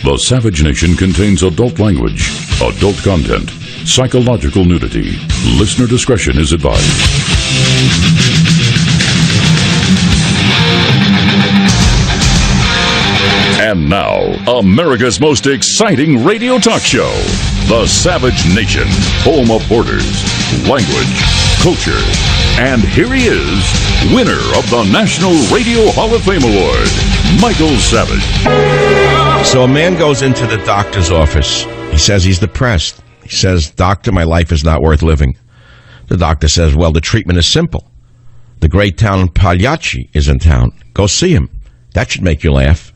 The Savage Nation contains adult language, adult content, psychological nudity. Listener discretion is advised. And now, America's most exciting radio talk show, The Savage Nation, home of borders, language, culture. And here he is, winner of the National Radio Hall of Fame Award, Michael Savage. So a man goes into the doctor's office. He says he's depressed. He says, "Doctor, my life is not worth living." The doctor says, "Well, the treatment is simple. The great town Pagliacci is in town. Go see him. That should make you laugh."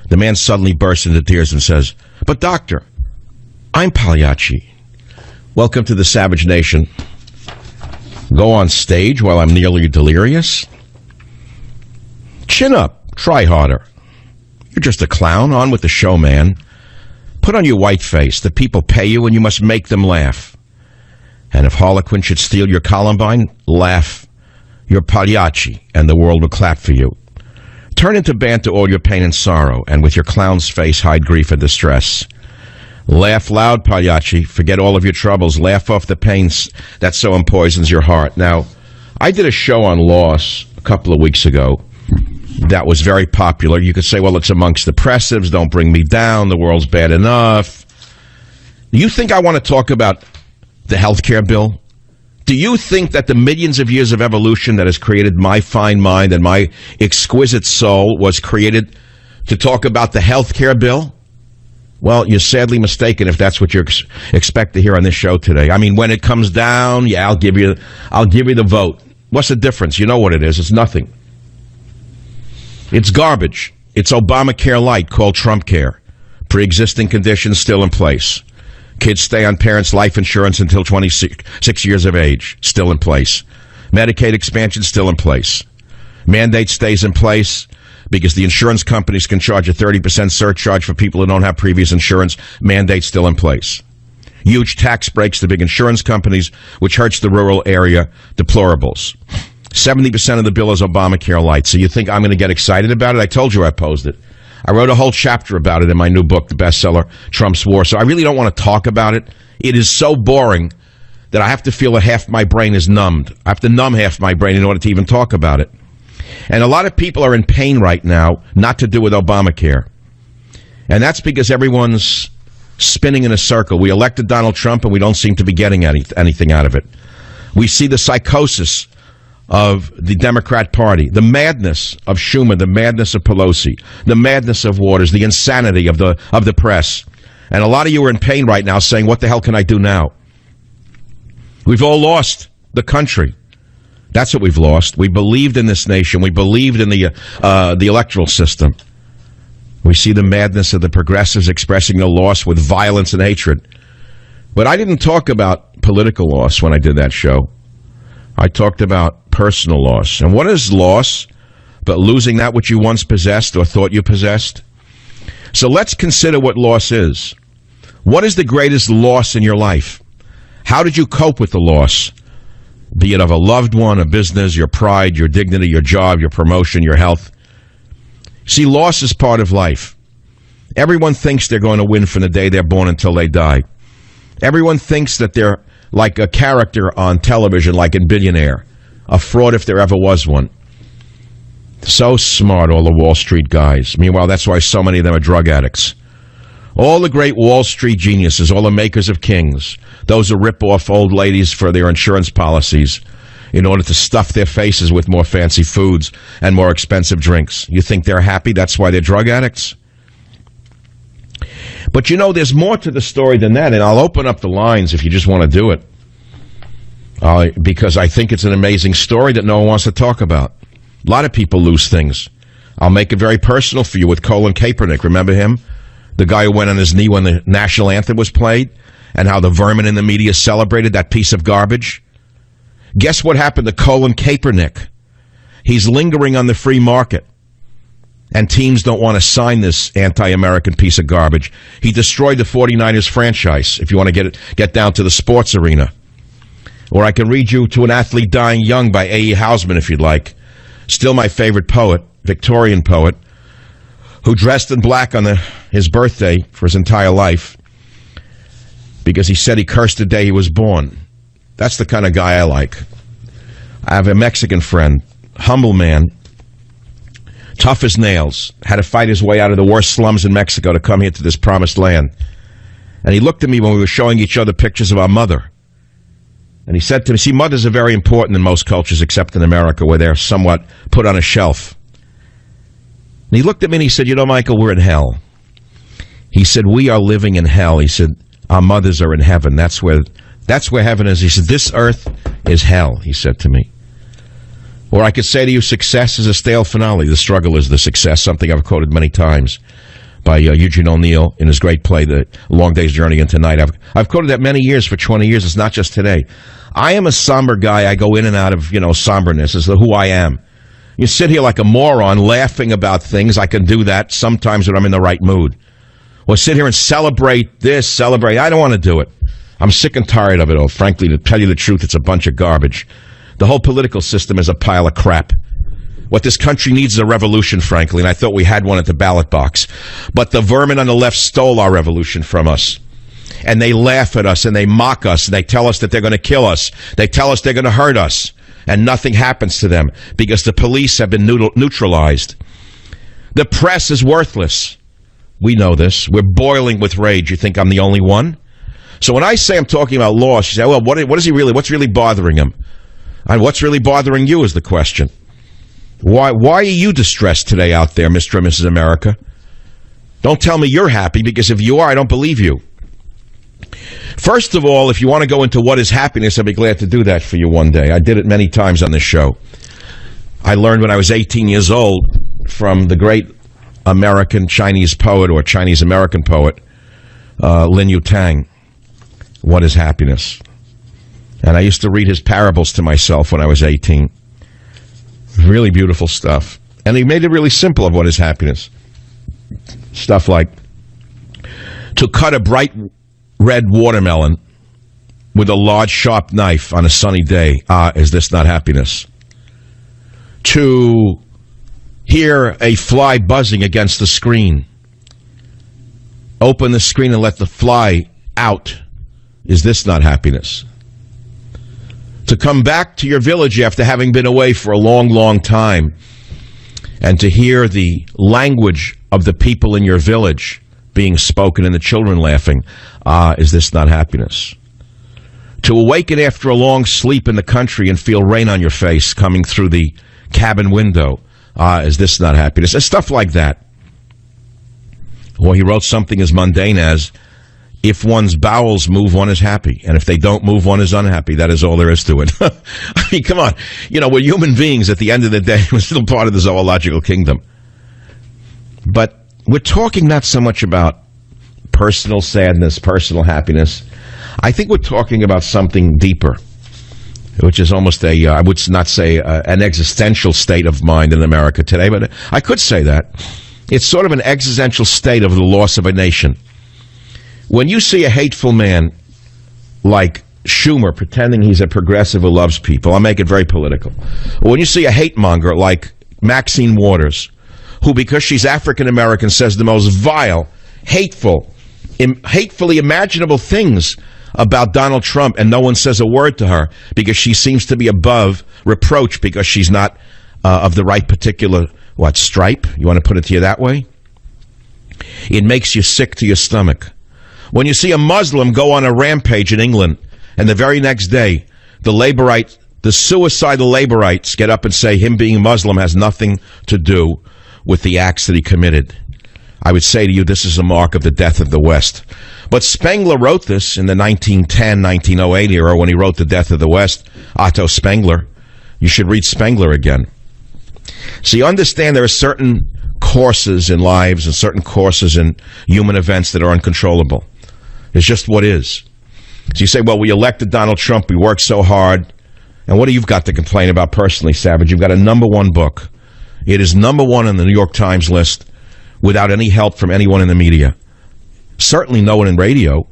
The man suddenly bursts into tears and says, "But doctor, I'm Pagliacci." Welcome to the Savage Nation. Go on stage while I'm nearly delirious? Chin up. Try harder. You're just a clown. On with the show, man. Put on your white face. The people pay you and you must make them laugh. And if Harlequin should steal your Columbine, laugh. You're Pagliacci and the world will clap for you. Turn into banter all your pain and sorrow, and with your clown's face hide grief and distress. Laugh loud, Pagliacci. Forget all of your troubles. Laugh off the pains that so empoisons your heart. Now, I did a show on loss a couple of weeks ago that was very popular. You could say, well, it's amongst depressives. Don't bring me down. The world's bad enough. Do you think I want to talk about the health care bill? Do you think that the millions of years of evolution that has created my fine mind and my exquisite soul was created to talk about the health care bill? Well, you're sadly mistaken if that's what you expect to hear on this show today. I mean, when it comes down, yeah, I'll give you the vote. What's the difference? You know what it is. It's nothing. It's garbage. It's Obamacare light called Trump Care. Pre-existing conditions still in place. Kids stay on parents' life insurance until 26 years of age, still in place. Medicaid expansion, still in place. Mandate stays in place because the insurance companies can charge a 30% surcharge for people who don't have previous insurance. Mandate still in place. Huge tax breaks to big insurance companies, which hurts the rural area deplorables. 70% of the bill is Obamacare light. So you think I'm going to get excited about it? I told you I opposed it. I wrote a whole chapter about it in my new book, the bestseller, Trump's War. So I really don't want to talk about it. It is so boring that I have to feel that half my brain is numbed. I have to numb half my brain in order to even talk about it. And a lot of people are in pain right now, not to do with Obamacare. And that's because everyone's spinning in a circle. We elected Donald Trump and we don't seem to be getting anything out of it. We see the psychosis of the Democrat Party, the madness of Schumer, the madness of Pelosi, the madness of Waters, the insanity of the press. And a lot of you are in pain right now saying, what the hell can I do now? We've all lost the country. That's what we've lost. We believed in this nation. We believed in the electoral system. We see the madness of the progressives expressing their loss with violence and hatred. But I didn't talk about political loss when I did that show. I talked about personal loss. And what is loss but losing that which you once possessed or thought you possessed? So let's consider what loss is. What is the greatest loss in your life? How did you cope with the loss? Be it of a loved one, a business, your pride, your dignity, your job, your promotion, your health. See, loss is part of life. Everyone thinks they're going to win from the day they're born until they die. Everyone thinks that they're like a character on television, like in Billionaire, a fraud if there ever was one. So smart, all the Wall Street guys. Meanwhile, that's why so many of them are drug addicts. All the great Wall Street geniuses, all the makers of kings, those who rip off old ladies for their insurance policies in order to stuff their faces with more fancy foods and more expensive drinks. You think they're happy? That's why they're drug addicts? But you know, there's more to the story than that, and I'll open up the lines if you just want to do it. Because I think it's an amazing story that no one wants to talk about. A lot of people lose things. I'll make it very personal for you with Colin Kaepernick. Remember him? The guy who went on his knee when the national anthem was played, and how the vermin in the media celebrated that piece of garbage. Guess what happened to Colin Kaepernick? He's lingering on the free market, and teams don't want to sign this anti-American piece of garbage. He destroyed the 49ers franchise, if you want to get down to the sports arena. Or I can read you To an Athlete Dying Young by A.E. Housman, if you'd like. Still my favorite poet, Victorian poet, who dressed in black on his birthday for his entire life because he said he cursed the day he was born. That's the kind of guy I like. I have a Mexican friend, humble man, tough as nails, had to fight his way out of the worst slums in Mexico to come here to this promised land. And he looked at me when we were showing each other pictures of our mother. And he said to me, see, mothers are very important in most cultures except in America, where they're somewhat put on a shelf. And he looked at me and he said, you know, Michael, we're in hell. He said, we are living in hell. He said, our mothers are in heaven. That's where heaven is. He said, this earth is hell, he said to me. Or I could say to you, success is a stale finale. The struggle is the success, something I've quoted many times by Eugene O'Neill in his great play, The Long Day's Journey into Night. I've quoted that many years, for 20 years. It's not just today. I am a somber guy. I go in and out of, somberness as to who I am. You sit here like a moron laughing about things. I can do that sometimes when I'm in the right mood. Or sit here and celebrate this, celebrate. I don't want to do it. I'm sick and tired of it all. Frankly, to tell you the truth, it's a bunch of garbage. The whole political system is a pile of crap. What this country needs is a revolution, frankly, and I thought we had one at the ballot box. But the vermin on the left stole our revolution from us. And they laugh at us, and they mock us, and they tell us that they're going to kill us. They tell us they're going to hurt us. And nothing happens to them because the police have been neutralized. The press is worthless. We know this. We're boiling with rage. You think I'm the only one? So when I say I'm talking about loss, you say, well, what's really bothering him? And what's really bothering you is the question. Why are you distressed today out there, Mr. and Mrs. America? Don't tell me you're happy, because if you are, I don't believe you. First of all, if you want to go into what is happiness, I'll be glad to do that for you one day. I did it many times on this show. I learned when I was 18 years old from the great American Chinese poet, or Chinese-American poet, Lin Yutang, what is happiness. And I used to read his parables to myself when I was 18. Really beautiful stuff. And he made it really simple of what is happiness. Stuff like, to cut a bright red watermelon with a large sharp knife on a sunny day. Is this not happiness? To hear a fly buzzing against the screen. Open the screen and let the fly out. Is this not happiness? To come back to your village after having been away for a long, long time, and to hear the language of the people in your village being spoken and the children laughing. Is this not happiness? To awaken after a long sleep in the country and feel rain on your face coming through the cabin window. Is this not happiness? And stuff like that. Or he wrote something as mundane as, if one's bowels move, one is happy. And if they don't move, one is unhappy. That is all there is to it. I mean, come on. We're human beings at the end of the day. We're still part of the zoological kingdom. But we're talking not so much about personal sadness, personal happiness. I think we're talking about something deeper, which is almost I would not say an existential state of mind in America today, but I could say that. It's sort of an existential state of the loss of a nation. When you see a hateful man like Schumer pretending he's a progressive who loves people, I'll make it very political. Or when you see a hate monger like Maxine Waters, who, because she's African American, says the most vile, hatefully imaginable things about Donald Trump, and no one says a word to her because she seems to be above reproach because she's not of the right particular, stripe? You want to put it to you that way? It makes you sick to your stomach. When you see a Muslim go on a rampage in England, and the very next day, the suicidal laborites get up and say him being Muslim has nothing to do with the acts that he committed, I would say to you, this is a mark of the death of the West. But Spengler wrote this in the 1910, 1908 era when he wrote The Death of the West, Otto Spengler. You should read Spengler again. So you understand there are certain courses in lives and certain courses in human events that are uncontrollable. It's just what is. So you say, well, we elected Donald Trump, we worked so hard, and what do you've got to complain about personally, Savage? You've got a #1 book. It is #1 on the New York Times list without any help from anyone in the media. Certainly no one in radio.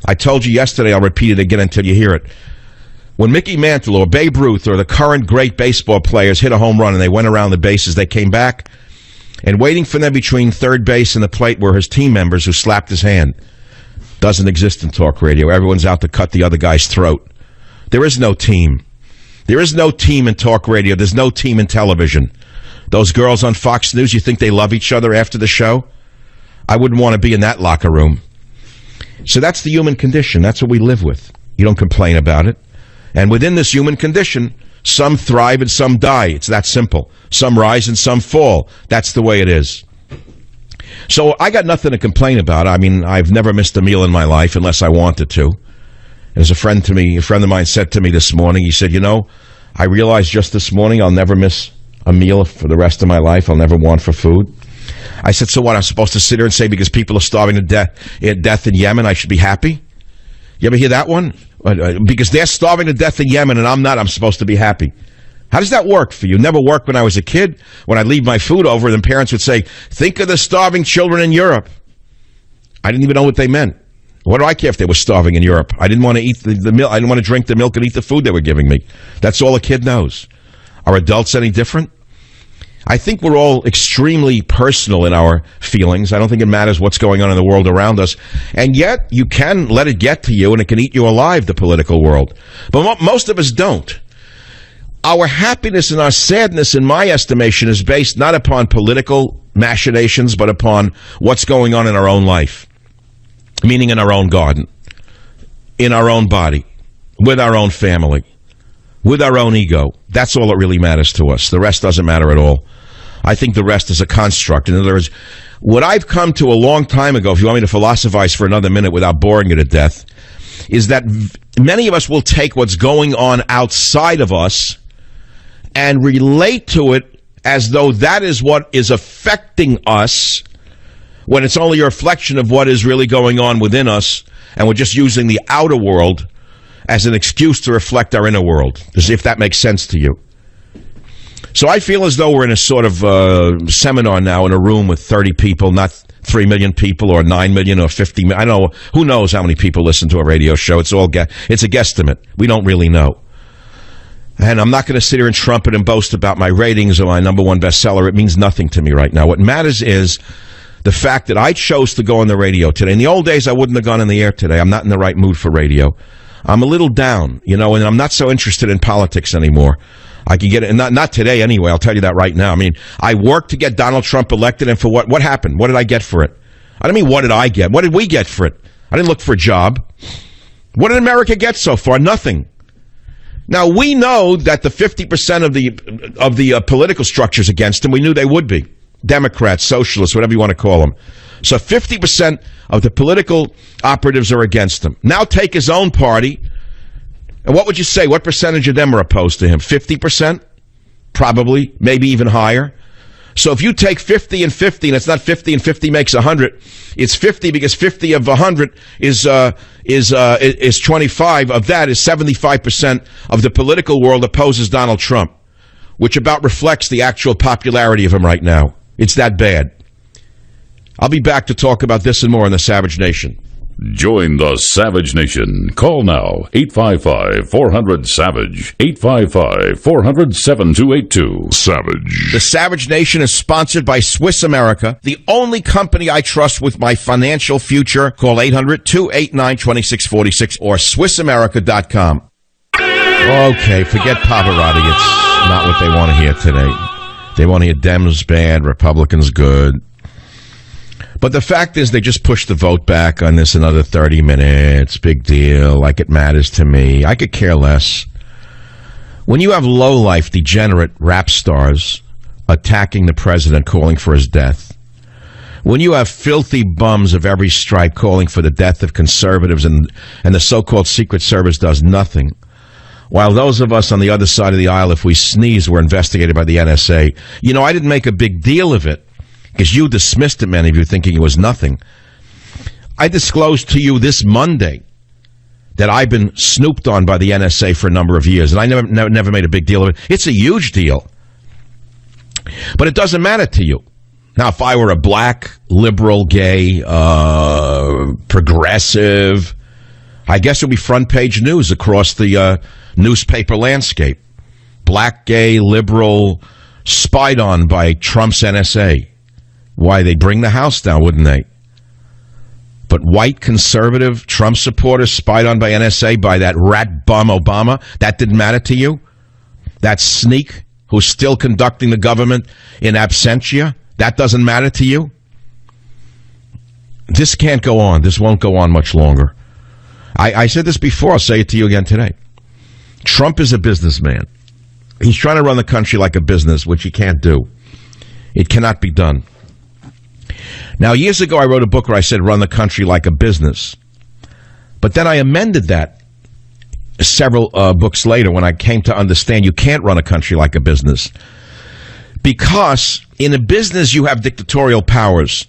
I told you yesterday, I'll repeat it again until you hear it. When Mickey Mantle or Babe Ruth or the current great baseball players hit a home run and they went around the bases, they came back, And waiting for them between third base and the plate were his team members who slapped his hand. Doesn't exist in talk radio. Everyone's out to cut the other guy's throat. There is no team. There is no team in talk radio. There's no team in television. Those girls on Fox News, you think they love each other after the show? I wouldn't want to be in that locker room. So that's the human condition. That's what we live with. You don't complain about it. And within this human condition, some thrive and some die. It's that simple. Some rise and some fall. That's the way it is. So I got nothing to complain about. I mean, I've never missed a meal in my life unless I wanted to. As a friend of mine said to me this morning, he said, I realized just this morning I'll never miss a meal for the rest of my life. I'll never want for food. I said, so what? I'm supposed to sit here and say because people are starving to death in Yemen, I should be happy? You ever hear that one? Because they're starving to death in Yemen and I'm not, I'm supposed to be happy. How does that work for you? Never worked when I was a kid. When I'd leave my food over, then parents would say, think of the starving children in Europe. I didn't even know what they meant. What do I care if they were starving in Europe? I didn't want to eat the milk. I didn't want to drink the milk and eat the food they were giving me. That's all a kid knows. Are adults any different? I think we're all extremely personal in our feelings. I don't think it matters what's going on in the world around us. And yet, you can let it get to you and it can eat you alive, the political world. But most of us don't. Our happiness and our sadness, in my estimation, is based not upon political machinations, but upon what's going on in our own life. Meaning in our own garden, in our own body, with our own family, with our own ego. That's all that really matters to us. The rest doesn't matter at all. I think the rest is a construct. In other words, what I've come to a long time ago, if you want me to philosophize for another minute without boring you to death, is that many of us will take what's going on outside of us and relate to it as though that is what is affecting us, when it's only a reflection of what is really going on within us, and we're just using the outer world as an excuse to reflect our inner world, as if that makes sense to you. So I feel as though we're in a sort of seminar now in a room with 30 people, not 3 million people or 9 million or 50 million. I don't know. Who knows how many people listen to a radio show? It's a guesstimate. We don't really know. And I'm not going to sit here and trumpet and boast about my ratings or my number one bestseller. It means nothing to me right now. What matters is the fact that I chose to go on the radio today. In the old days, I wouldn't have gone on the air today. I'm not in the right mood for radio. I'm a little down, and I'm not so interested in politics anymore. I can get it, and not today anyway, I'll tell you that right now. I mean, I worked to get Donald Trump elected, and for what? What happened? What did I get for it? I don't mean what did I get. What did we get for it? I didn't look for a job. What did America get so far? Nothing. Now, we know that the 50% of the political structures against him, we knew they would be. Democrats, socialists, whatever you want to call them. So 50% of the political operatives are against him. Now take his own party, and what would you say? What percentage of them are opposed to him? 50%? Probably, maybe even higher. So if you take 50 and 50, and it's not 50 and 50 makes 100, it's 50 because 50 of 100 is 25. Of that is 75% of the political world opposes Donald Trump, which about reflects the actual popularity of him right now. It's that bad. I'll be back to talk about this and more on the Savage Nation. Join the Savage Nation. Call now, 855-400-SAVAGE, 855-400-7282. Savage. The Savage Nation is sponsored by Swiss America, the only company I trust with my financial future. Call 800-289-2646 or SwissAmerica.com. Okay, forget Pavarotti. It's not what they want to hear today. They want to hear Dems bad, Republicans good. But the fact is they just pushed the vote back on this another 30 minutes. Big deal. Like it matters to me. I could care less. When you have low-life, degenerate rap stars attacking the president, calling for his death, when you have filthy bums of every stripe calling for the death of conservatives and the so-called Secret Service does nothing, while those of us on the other side of the aisle, if we sneeze, were investigated by the NSA. I didn't make a big deal of it because you dismissed it, many of you, thinking it was nothing. I disclosed to you this Monday that I've been snooped on by the NSA for a number of years, and I never made a big deal of it. It's a huge deal. But it doesn't matter to you. Now, if I were a black, liberal, gay, progressive, I guess it would be front-page news across the newspaper landscape. Black, gay, liberal, spied on by Trump's NSA. Why, they'd bring the house down, wouldn't they? But white, conservative, Trump supporters spied on by NSA by that rat bum Obama, that didn't matter to you? That sneak who's still conducting the government in absentia, that doesn't matter to you? This can't go on. This won't go on much longer. I said this before. I'll say it to you again today. Trump is a businessman. He's trying to run the country like a business, which he can't do. It cannot be done. Now, years ago, I wrote a book where I said run the country like a business. But then I amended that several books later when I came to understand you can't run a country like a business. Because in a business, you have dictatorial powers.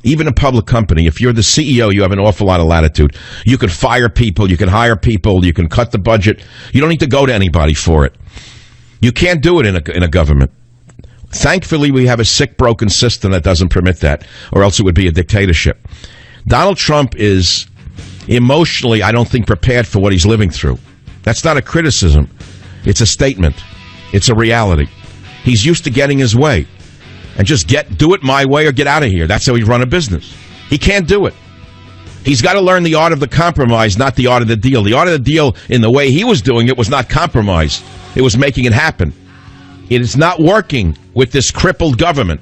Even a public company, if you're the CEO, you have an awful lot of latitude. You can fire people, you can hire people, you can cut the budget. You don't need to go to anybody for it. You can't do it in a government. Thankfully, we have a sick, broken system that doesn't permit that, or else it would be a dictatorship. Donald Trump is emotionally, I don't think, prepared for what he's living through. That's not a criticism. It's a statement. It's a reality. He's used to getting his way. And just do it my way or get out of here. That's how he run a business. He can't do it. He's got to learn the art of the compromise, not the art of the deal. The art of the deal, in the way he was doing it, was not compromise. It was making it happen. It is not working with this crippled government.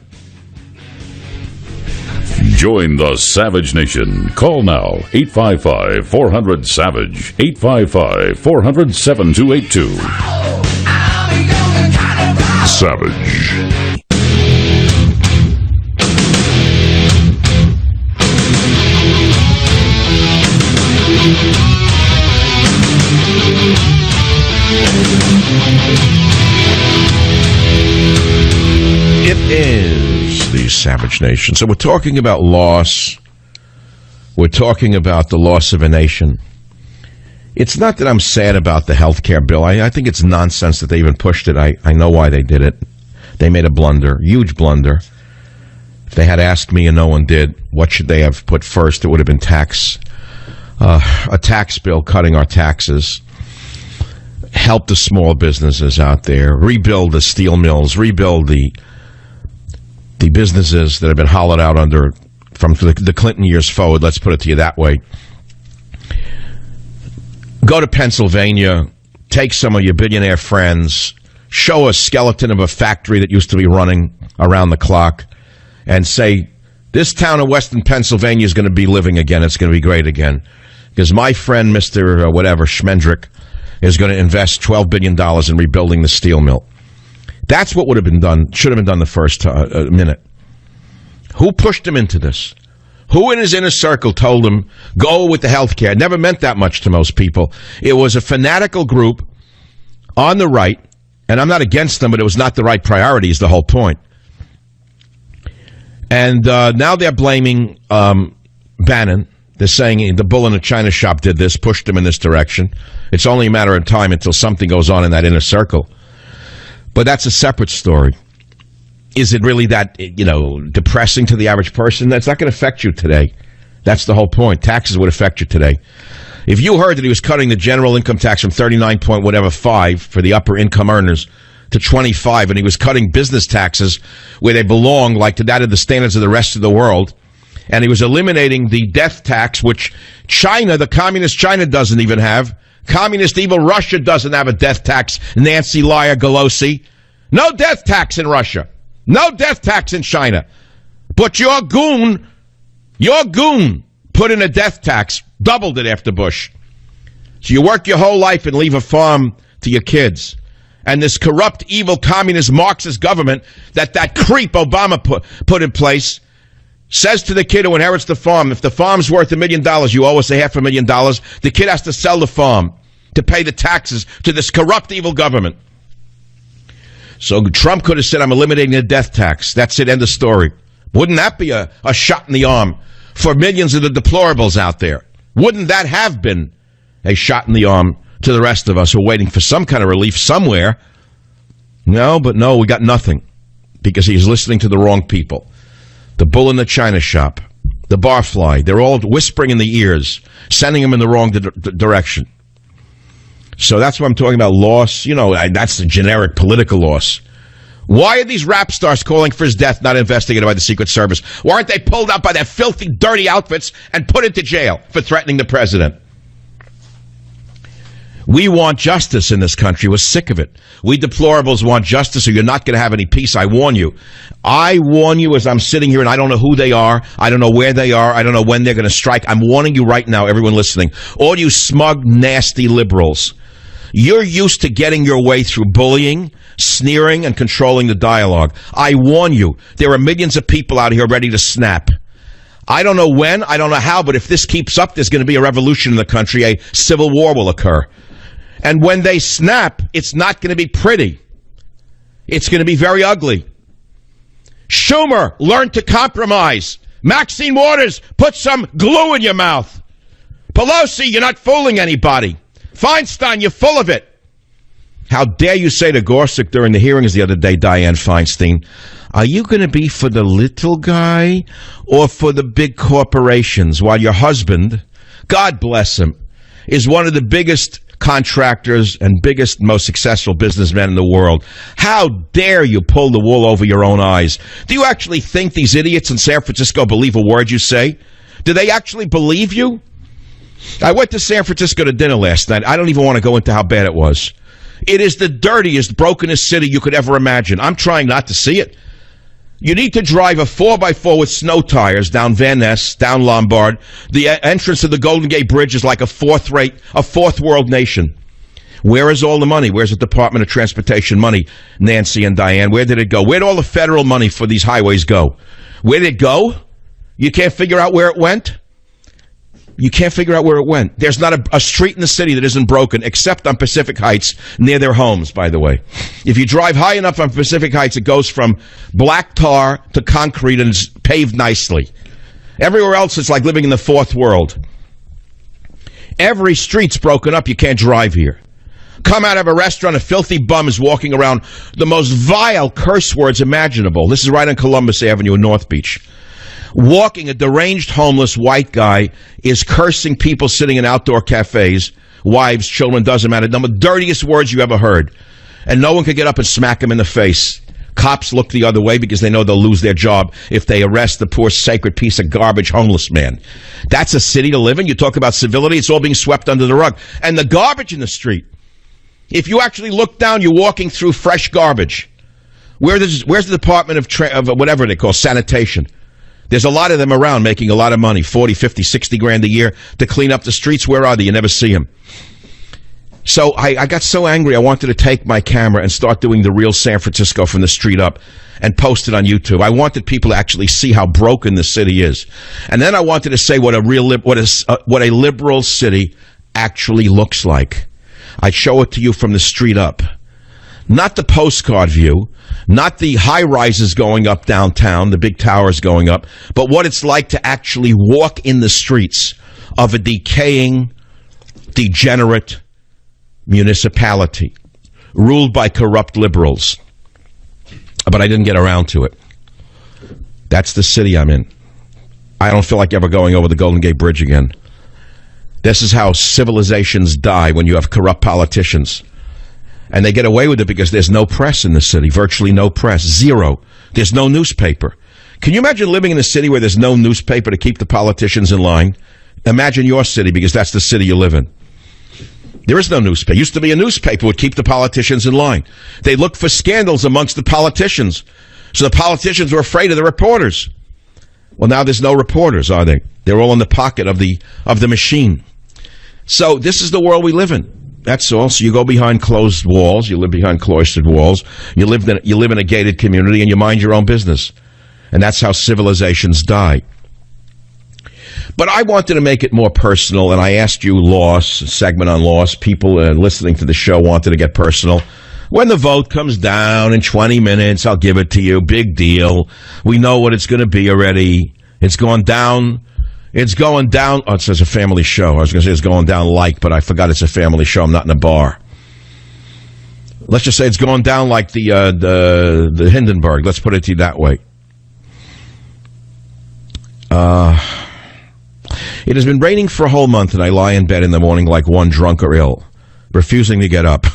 Join the Savage Nation. Call now, 855-400-SAVAGE, 855-400-7282. Savage. It is the Savage Nation. So we're talking about loss. We're talking about the loss of a nation. It's not that I'm sad about the health care bill. I think it's nonsense that they even pushed it. I know why they did it. They made a blunder, huge blunder. If they had asked me and no one did, what should they have put first? It would have been a tax bill cutting our taxes. Help the small businesses out there. Rebuild the steel mills. Rebuild the businesses that have been hollowed out from the Clinton years forward. Let's put it to you that way. Go to Pennsylvania. Take some of your billionaire friends. Show a skeleton of a factory that used to be running around the clock. And say, this town of Western Pennsylvania is going to be living again. It's going to be great again. Because my friend, Mr. Schmendrick, is going to invest $12 billion in rebuilding the steel mill. That's what would have been done, should have been done the first minute. Who pushed him into this? Who in his inner circle told him, go with the health care? It never meant that much to most people. It was a fanatical group on the right, and I'm not against them, but it was not the right priority is the whole point. And now they're blaming Bannon. They're saying the bull in the china shop did this, pushed him in this direction. It's only a matter of time until something goes on in that inner circle. But that's a separate story. Is it really that, depressing to the average person? That's not going to affect you today. That's the whole point. Taxes would affect you today. If you heard that he was cutting the general income tax from 39.5 for the upper income earners to 25, and he was cutting business taxes where they belong, like to that of the standards of the rest of the world, and he was eliminating the death tax, which China, the communist China, doesn't even have. Communist evil Russia doesn't have a death tax. Nancy Liar Pelosi. No death tax in Russia. No death tax in China. But your goon put in a death tax, doubled it after Bush. So you work your whole life and leave a farm to your kids. And this corrupt, evil, communist, Marxist government that creep Obama put in place says to the kid who inherits the farm, if the farm's worth $1 million, you owe us $500,000. The kid has to sell the farm to pay the taxes to this corrupt, evil government. So Trump could have said, I'm eliminating the death tax. That's it, end of story. Wouldn't that be a shot in the arm for millions of the deplorables out there? Wouldn't that have been a shot in the arm to the rest of us who are waiting for some kind of relief somewhere? No, we got nothing because he's listening to the wrong people. The bull in the china shop, the barfly, they're all whispering in the ears, sending him in the wrong direction. So that's what I'm talking about, loss. That's the generic political loss. Why are these rap stars calling for his death not investigated by the Secret Service? Why aren't they pulled out by their filthy, dirty outfits and put into jail for threatening the president? We want justice in this country. We're sick of it. We deplorables want justice, or you're not going to have any peace. I warn you. I warn you as I'm sitting here, and I don't know who they are. I don't know where they are. I don't know when they're going to strike. I'm warning you right now, everyone listening. All you smug, nasty liberals. You're used to getting your way through bullying, sneering, and controlling the dialogue. I warn you, there are millions of people out here ready to snap. I don't know when, I don't know how, but if this keeps up, there's going to be a revolution in the country. A civil war will occur. And when they snap, it's not going to be pretty. It's going to be very ugly. Schumer, learn to compromise. Maxine Waters, put some glue in your mouth. Pelosi, you're not fooling anybody. Feinstein, you're full of it. How dare you say to Gorsuch during the hearings the other day, Dianne Feinstein, are you going to be for the little guy or for the big corporations? While your husband, God bless him, is one of the biggest contractors and biggest, most successful businessmen in the world. How dare you pull the wool over your own eyes? Do you actually think these idiots in San Francisco believe a word you say? Do they actually believe you? I went to San Francisco to dinner last night. I don't even want to go into how bad it was. It is the dirtiest, brokenest city you could ever imagine. I'm trying not to see it. You need to drive a 4x4 with snow tires down Van Ness, down Lombard. The entrance to the Golden Gate Bridge is like a fourth world nation. Where is all the money? Where's the Department of Transportation money, Nancy and Diane? Where did it go? Where did all the federal money for these highways go? Where did it go? You can't figure out where it went? You can't figure out where it went. There's not a street in the city that isn't broken, except on Pacific Heights, near their homes, by the way. If you drive high enough on Pacific Heights, it goes from black tar to concrete and is paved nicely. Everywhere else, it's like living in the fourth world. Every street's broken up. You can't drive here. Come out of a restaurant, a filthy bum is walking around the most vile curse words imaginable. This is right on Columbus Avenue in North Beach. Walking, a deranged homeless white guy is cursing people sitting in outdoor cafes, wives, children, doesn't matter. The dirtiest words you ever heard. And no one could get up and smack him in the face. Cops look the other way because they know they'll lose their job if they arrest the poor sacred piece of garbage homeless man. That's a city to live in. You talk about civility, it's all being swept under the rug. And the garbage in the street. If you actually look down, you're walking through fresh garbage. Where's the Department of whatever they call sanitation? There's a lot of them around making a lot of money, 40, 50, 60 grand a year to clean up the streets. Where are they? You never see them. So I got so angry, I wanted to take my camera and start doing the real San Francisco from the street up and post it on YouTube. I wanted people to actually see how broken the city is. And then I wanted to say what a liberal city actually looks like. I'd show it to you from the street up. Not the postcard view, not the high-rises going up downtown, the big towers going up, but what it's like to actually walk in the streets of a decaying, degenerate municipality ruled by corrupt liberals. But I didn't get around to it. That's the city I'm in. I don't feel like ever going over the Golden Gate Bridge again. This is how civilizations die when you have corrupt politicians. And they get away with it because there's no press in the city, virtually no press, zero. There's no newspaper. Can you imagine living in a city where there's no newspaper to keep the politicians in line? Imagine your city, because that's the city you live in. There is no newspaper. Used to be a newspaper would keep the politicians in line. They looked for scandals amongst the politicians. So the politicians were afraid of the reporters. Well, now there's no reporters, are they? They're all in the pocket of the machine. So this is the world we live in. That's all. So you go behind closed walls. You live behind cloistered walls. You live in a gated community, and you mind your own business. And that's how civilizations die. But I wanted to make it more personal, and I asked you, Loss, a segment on Loss. People listening to the show wanted to get personal. When the vote comes down in 20 minutes, I'll give it to you. Big deal. We know what it's going to be already. It's going down. It's going down. Oh, it says a family show. I was going to say it's going down but I forgot it's a family show. I'm not in a bar. Let's just say it's going down like the Hindenburg. Let's put it to you that way. It has been raining for a whole month, and I lie in bed in the morning like one drunk or ill. refusing to get up.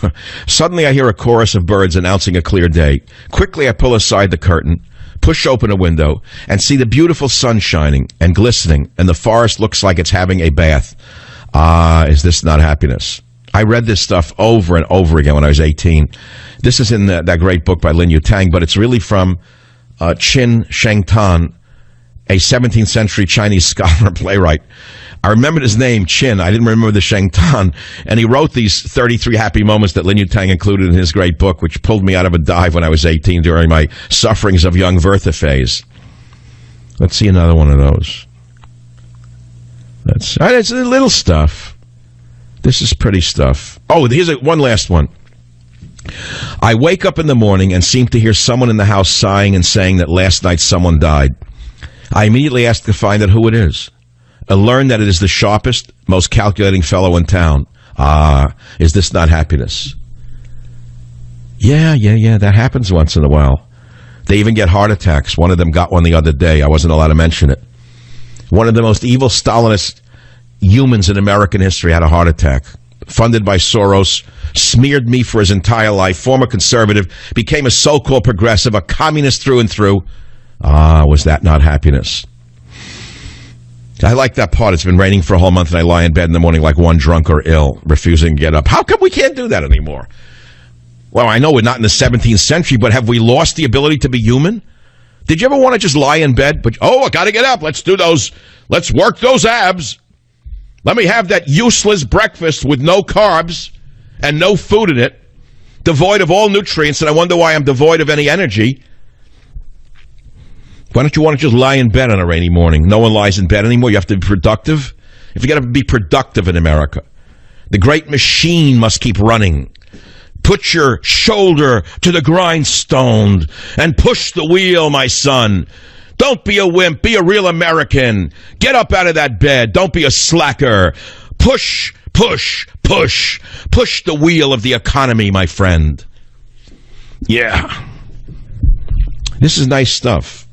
Suddenly I hear a chorus of birds announcing a clear day. Quickly I pull aside the curtain, push open a window, and see the beautiful sun shining and glistening, and the forest looks like it's having a bath. Ah, is this not happiness? I read this stuff over and over again when I was 18. This is in that great book by Lin Yutang, but it's really from Qin Shengtan, a 17th century Chinese scholar and playwright. I remembered his name, Qin. I didn't remember the Shengtan. And he wrote these 33 happy moments that Lin Yutang included in his great book, which pulled me out of a dive when I was 18 during my sufferings of young Werther phase. Let's see another one of those. It's little stuff. This is pretty stuff. Oh, here's one last one. I wake up in the morning and seem to hear someone in the house sighing and saying that last night someone died. I immediately ask to find out who it is. I learn that it is the sharpest, most calculating fellow in town. Ah, is this not happiness? Yeah, that happens once in a while. They even get heart attacks. One of them got one the other day. I wasn't allowed to mention it. One of the most evil Stalinist humans in American history had a heart attack. Funded by Soros, smeared me for his entire life, former conservative, became a so-called progressive, a communist through and through. Ah, was that not happiness? I like that part. It's been raining for a whole month and I lie in bed in the morning like one drunk or ill, refusing to get up. How come we can't do that anymore? Well, I know we're not in the 17th century, but have we lost the ability to be human? Did you ever want to just lie in bed? But, I got to get up. Let's work those abs. Let me have that useless breakfast with no carbs and no food in it, devoid of all nutrients, and I wonder why I'm devoid of any energy. Why don't you want to just lie in bed on a rainy morning? No one lies in bed anymore. You have to be productive. If you got to be productive in America, the great machine must keep running. Put your shoulder to the grindstone and push the wheel, my son. Don't be a wimp. Be a real American. Get up out of that bed. Don't be a slacker. Push, push, push. Push the wheel of the economy, my friend. Yeah. This is nice stuff.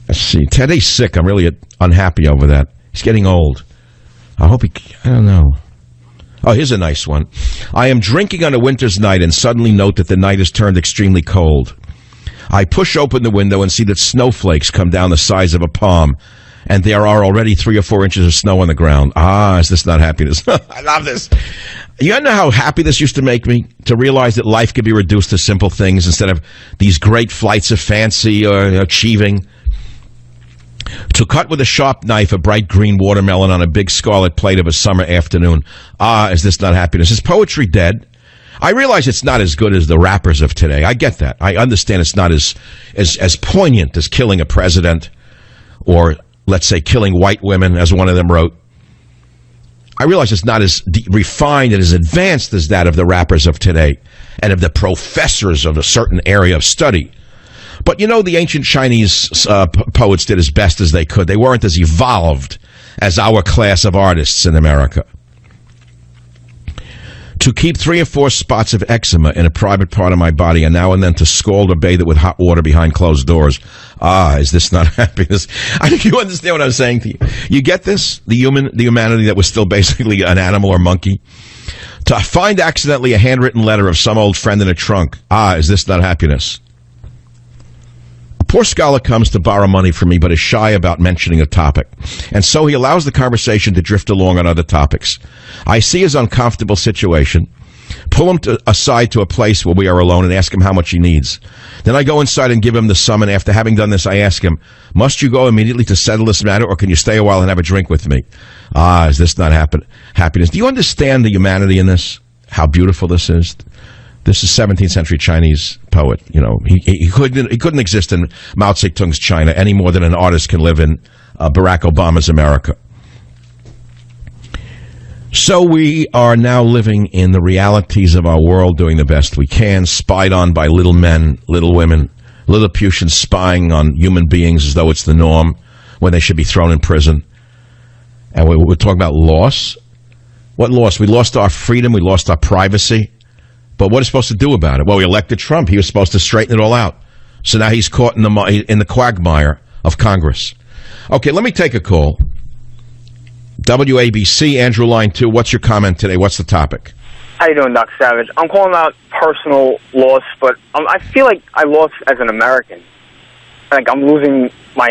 Let's see. Teddy's sick. I'm really unhappy over that. He's getting old. I don't know. Oh, here's a nice one. I am drinking on a winter's night and suddenly note that the night has turned extremely cold. I push open the window and see that snowflakes come down the size of a palm, and there are already 3 or 4 inches of snow on the ground. Ah, is this not happiness? I love this. You know how happy this used to make me? To realize that life could be reduced to simple things instead of these great flights of fancy or achieving. To cut with a sharp knife a bright green watermelon on a big scarlet plate of a summer afternoon. Ah, is this not happiness? Is poetry dead? I realize it's not as good as the rappers of today. I get that. I understand it's not as poignant as killing a president or, let's say, killing white women, as one of them wrote. I realize it's not as refined and as advanced as that of the rappers of today and of the professors of a certain area of study. But, the ancient Chinese poets did as best as they could. They weren't as evolved as our class of artists in America. To keep 3 or 4 spots of eczema in a private part of my body and now and then to scald or bathe it with hot water behind closed doors. Ah, is this not happiness? I think you understand what I'm saying to you. You get this? The humanity that was still basically an animal or monkey? To find accidentally a handwritten letter of some old friend in a trunk. Ah, is this not happiness? Poor scholar comes to borrow money from me but is shy about mentioning a topic, and so he allows the conversation to drift along on other topics. I see his uncomfortable situation, pull him aside to a place where we are alone and ask him how much he needs. Then I go inside and give him the sum, and after having done this I ask him, must you go immediately to settle this matter, or can you stay a while and have a drink with me? Ah, is this not happiness? Do you understand the humanity in this? How beautiful this is? This is 17th century Chinese poet. He couldn't exist in Mao Zedong's China any more than an artist can live in Barack Obama's America. So we are now living in the realities of our world, doing the best we can, spied on by little men, little women, Lilliputians spying on human beings as though it's the norm when they should be thrown in prison. And we're talking about loss. What loss? We lost our freedom. We lost our privacy. But what is supposed to do about it? Well, we elected Trump. He was supposed to straighten it all out. So now he's caught in the quagmire of Congress. Okay, let me take a call. WABC, Andrew, line 2. What's your comment today? What's the topic? How you doing, Doc Savage? I'm calling out personal loss, but I feel like I lost as an American. Like I'm losing my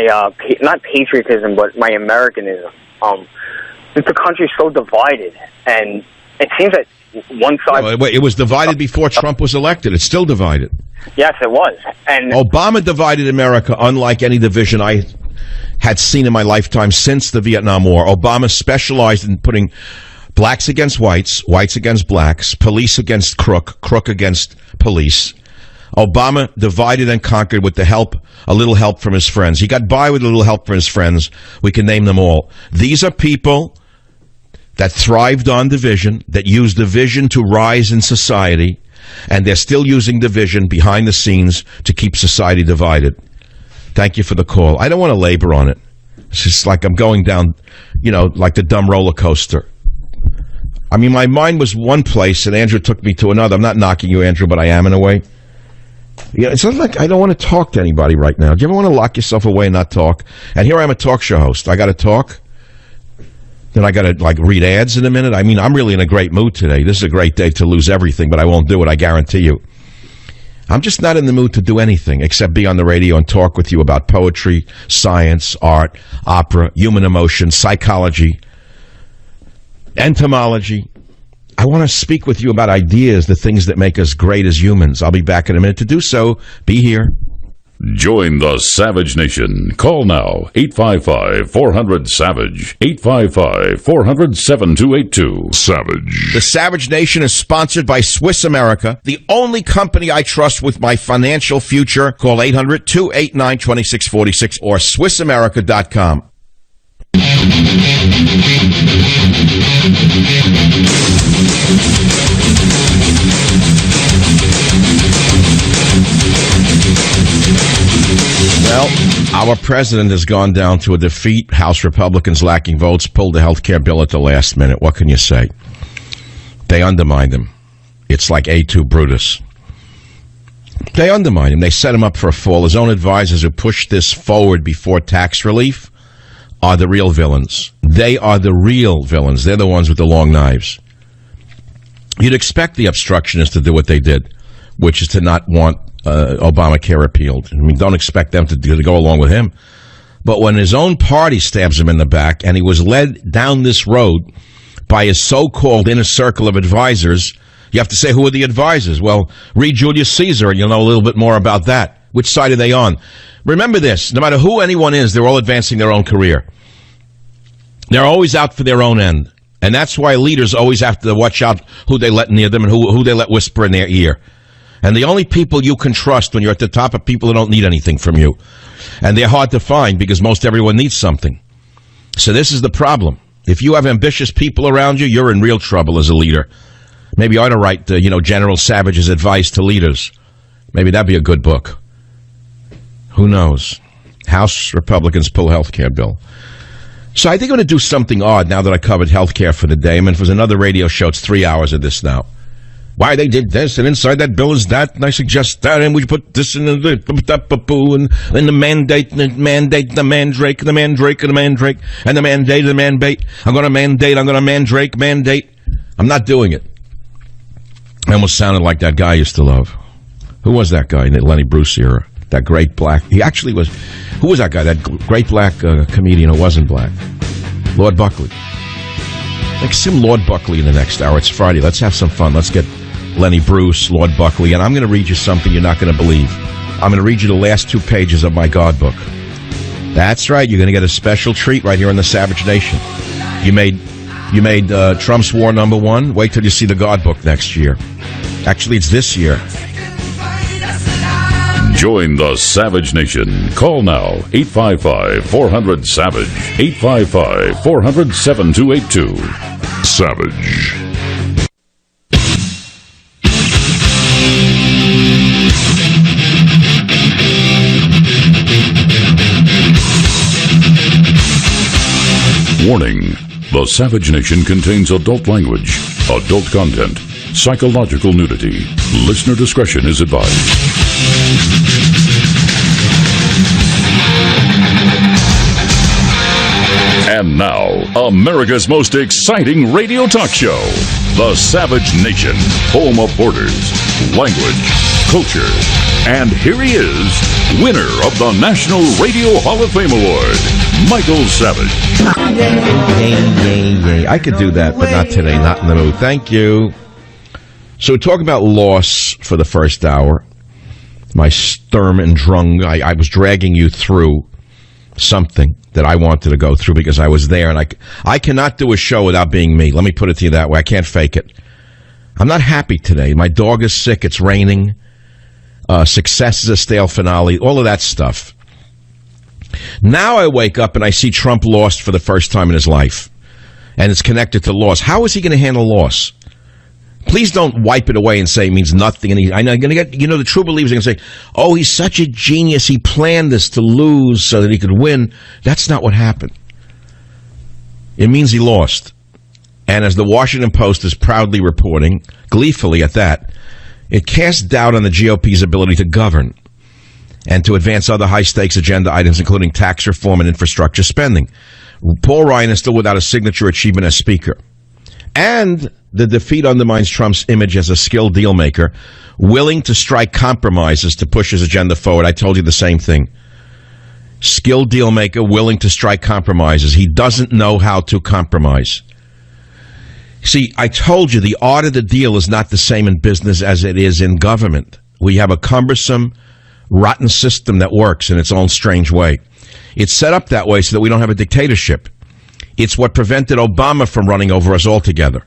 not patriotism, but my Americanism. The country's so divided, and it seems that one side. No, it was divided before Trump was elected. It's still divided. Yes, it was. And Obama divided America unlike any division I had seen in my lifetime since the Vietnam War. Obama specialized in putting blacks against whites, whites against blacks, police against crook, crook against police. Obama divided and conquered with a little help from his friends. He got by with a little help from his friends. We can name them all. These are people that thrived on division, that used division to rise in society, and they're still using division behind the scenes to keep society divided. Thank you for the call. I don't want to labor on it. It's just like I'm going down, like the dumb roller coaster. I mean, my mind was one place, and Andrew took me to another. I'm not knocking you, Andrew, but I am in a way. It's not like I don't want to talk to anybody right now. Do you ever want to lock yourself away and not talk? And here I am, a talk show host. I got to talk. Then I got to, read ads in a minute. I mean, I'm really in a great mood today. This is a great day to lose everything, but I won't do it, I guarantee you. I'm just not in the mood to do anything except be on the radio and talk with you about poetry, science, art, opera, human emotion, psychology, entomology. I want to speak with you about ideas, the things that make us great as humans. I'll be back in a minute to do so. Be here. Join the Savage Nation. Call now, 855-400-SAVAGE, 855-400-7282. Savage. The Savage Nation is sponsored by Swiss America, the only company I trust with my financial future. Call 800-289-2646 or SwissAmerica.com. Well, our president has gone down to a defeat. House Republicans lacking votes pulled the health care bill at the last minute. What can you say? They undermined him. It's like A2 Brutus. They undermined him. They set him up for a fall. His own advisors who pushed this forward before tax relief are the real villains. They are the real villains. They're the ones with the long knives. You'd expect the obstructionists to do what they did, which is to not want Obamacare repealed. I mean, don't expect them to go along with him. But when his own party stabs him in the back, and he was led down this road by his so-called inner circle of advisors, you have to say, who are the advisors? Well, read Julius Caesar, and you'll know a little bit more about that. Which side are they on? Remember this, no matter who anyone is, they're all advancing their own career. They're always out for their own end. And that's why leaders always have to watch out who they let near them and who they let whisper in their ear. And the only people you can trust when you're at the top are people who don't need anything from you. And they're hard to find because most everyone needs something. So this is the problem. If you have ambitious people around you, you're in real trouble as a leader. Maybe I ought to write, General Savage's advice to leaders. Maybe that'd be a good book. Who knows? House Republicans pull health care bill. So I think I'm going to do something odd now that I covered health care for the day. I mean, if it was another radio show, it's 3 hours of this now. Why they did this, and inside that bill is that, and I suggest that, and we put this in the and the mandate, the mandrake, and the mandrake, and the mandrake, and the mandate, the mandate. I'm going to mandrake, mandate. I'm not doing it. I almost sounded like that guy I used to love. Who was that guy in the Lenny Bruce era? That great black, he actually was, who was that guy? That great black comedian who wasn't black? Lord Buckley. Like some Lord Buckley in the next hour. It's Friday. Let's have some fun. Let's get Lenny Bruce, Lord Buckley, and I'm going to read you something you're not going to believe. I'm going to read you the last 2 pages of my God book. That's right. You're going to get a special treat right here in the Savage Nation. You made Trump's war #1. Wait till you see the God book next year. Actually, it's this year. Join the Savage Nation. Call now, 855-400-SAVAGE, 855-400-7282. Savage. Warning. The Savage Nation contains adult language, adult content, psychological nudity. Listener discretion is advised. And now, America's most exciting radio talk show, the Savage Nation, home of borders, language, culture. And here he is, winner of the National Radio Hall of Fame Award, Michael Savage. Yay. I could do that, but not today, not in the mood. Thank you. So talk about loss for the first hour. My Sturm und Drang, I was dragging you through something that I wanted to go through because I was there, and I cannot do a show without being me. Let me put it to you that way. I can't fake it. I'm not happy today. My dog is sick. It's raining. Success is a stale finale. All of that stuff. Now I wake up and I see Trump lost for the first time in his life, and it's connected to loss. How is he going to handle loss? Please don't wipe it away and say it means nothing. And I'm going to get, the true believers are going to say, oh, he's such a genius. He planned this to lose so that he could win. That's not what happened. It means he lost. And as the Washington Post is proudly reporting, gleefully at that, it casts doubt on the GOP's ability to govern and to advance other high-stakes agenda items, including tax reform and infrastructure spending. Paul Ryan is still without a signature achievement as Speaker. And the defeat undermines Trump's image as a skilled deal-maker, willing to strike compromises to push his agenda forward. I told you the same thing. Skilled deal-maker, willing to strike compromises. He doesn't know how to compromise. See, I told you the art of the deal is not the same in business as it is in government. We have a cumbersome, rotten system that works in its own strange way. It's set up that way so that we don't have a dictatorship. It's what prevented Obama from running over us altogether,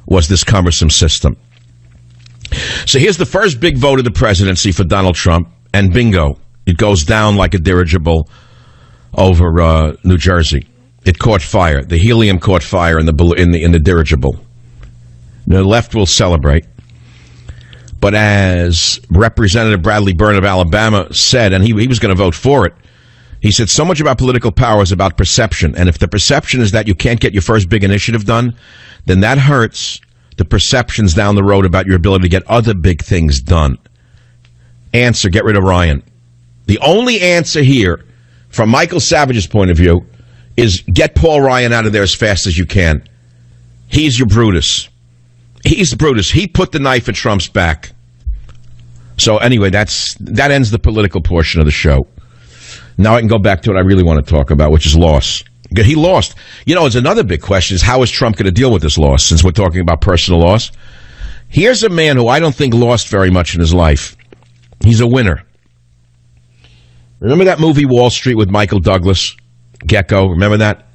was this cumbersome system. So here's the first big vote of the presidency for Donald Trump, and bingo, it goes down like a dirigible over New Jersey. It caught fire. The helium caught fire in the dirigible. The left will celebrate. But as Representative Bradley Byrne of Alabama said, and he was going to vote for it, he said, so much about political power is about perception. And if the perception is that you can't get your first big initiative done, then that hurts the perceptions down the road about your ability to get other big things done. Answer, get rid of Ryan. The only answer here, from Michael Savage's point of view, is get Paul Ryan out of there as fast as you can. He's your Brutus. He's Brutus. He put the knife in Trump's back. So anyway, that ends the political portion of the show. Now I can go back to what I really want to talk about, which is loss. He lost. It's another big question is how is Trump going to deal with this loss, since we're talking about personal loss? Here's a man who I don't think lost very much in his life. He's a winner. Remember that movie Wall Street with Michael Douglas? Gecko, remember that?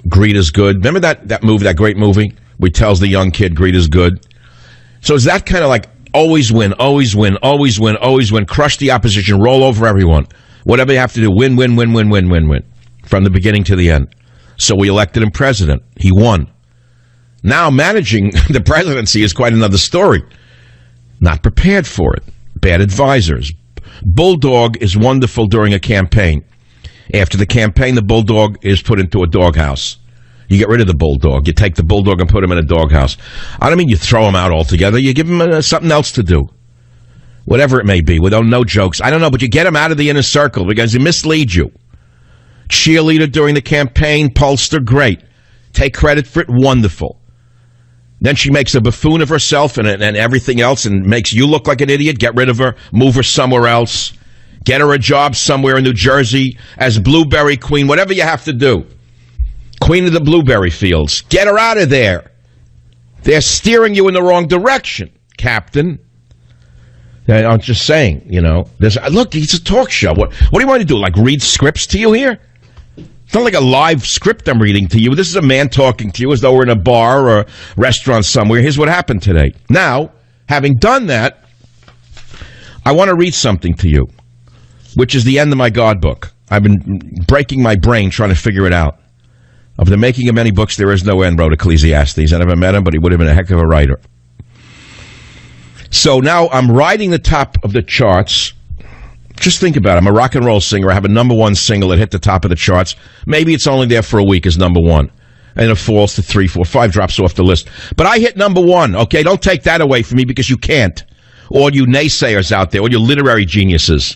Greed is good. Remember that movie, that great movie where he tells the young kid greed is good? So is that kind of like always win, always win, always win, always win, crush the opposition, roll over everyone. Whatever you have to do, win, win, win, win, win, win, win. From the beginning to the end. So we elected him president. He won. Now managing the presidency is quite another story. Not prepared for it. Bad advisors. Bulldog is wonderful during a campaign. After the campaign, the bulldog is put into a doghouse. You get rid of the bulldog. You take the bulldog and put him in a doghouse. I don't mean you throw him out altogether. You give him something else to do. Whatever it may be, without no jokes. I don't know, but you get him out of the inner circle because he misleads you. Cheerleader during the campaign, pollster, great. Take credit for it, wonderful. Then she makes a buffoon of herself and everything else and makes you look like an idiot. Get rid of her, move her somewhere else. Get her a job somewhere in New Jersey as blueberry queen, whatever you have to do. Queen of the blueberry fields. Get her out of there. They're steering you in the wrong direction, Captain. I'm just saying, look, it's a talk show. What do you want to do, like read scripts to you here? It's not like a live script I'm reading to you. This is a man talking to you as though we're in a bar or a restaurant somewhere. Here's what happened today. Now, having done that, I want to read something to you, which is the end of my God book. I've been breaking my brain trying to figure it out. Of the making of many books, there is no end, wrote Ecclesiastes. I never met him, but he would have been a heck of a writer. So now I'm riding the top of the charts. Just think about it. I'm a rock and roll singer. I have a number one single that hit the top of the charts. Maybe it's only there for a week as number one. And it falls to 3, 4, 5, drops off the list. But I hit number one, okay? Don't take that away from me because you can't. All you naysayers out there, all you literary geniuses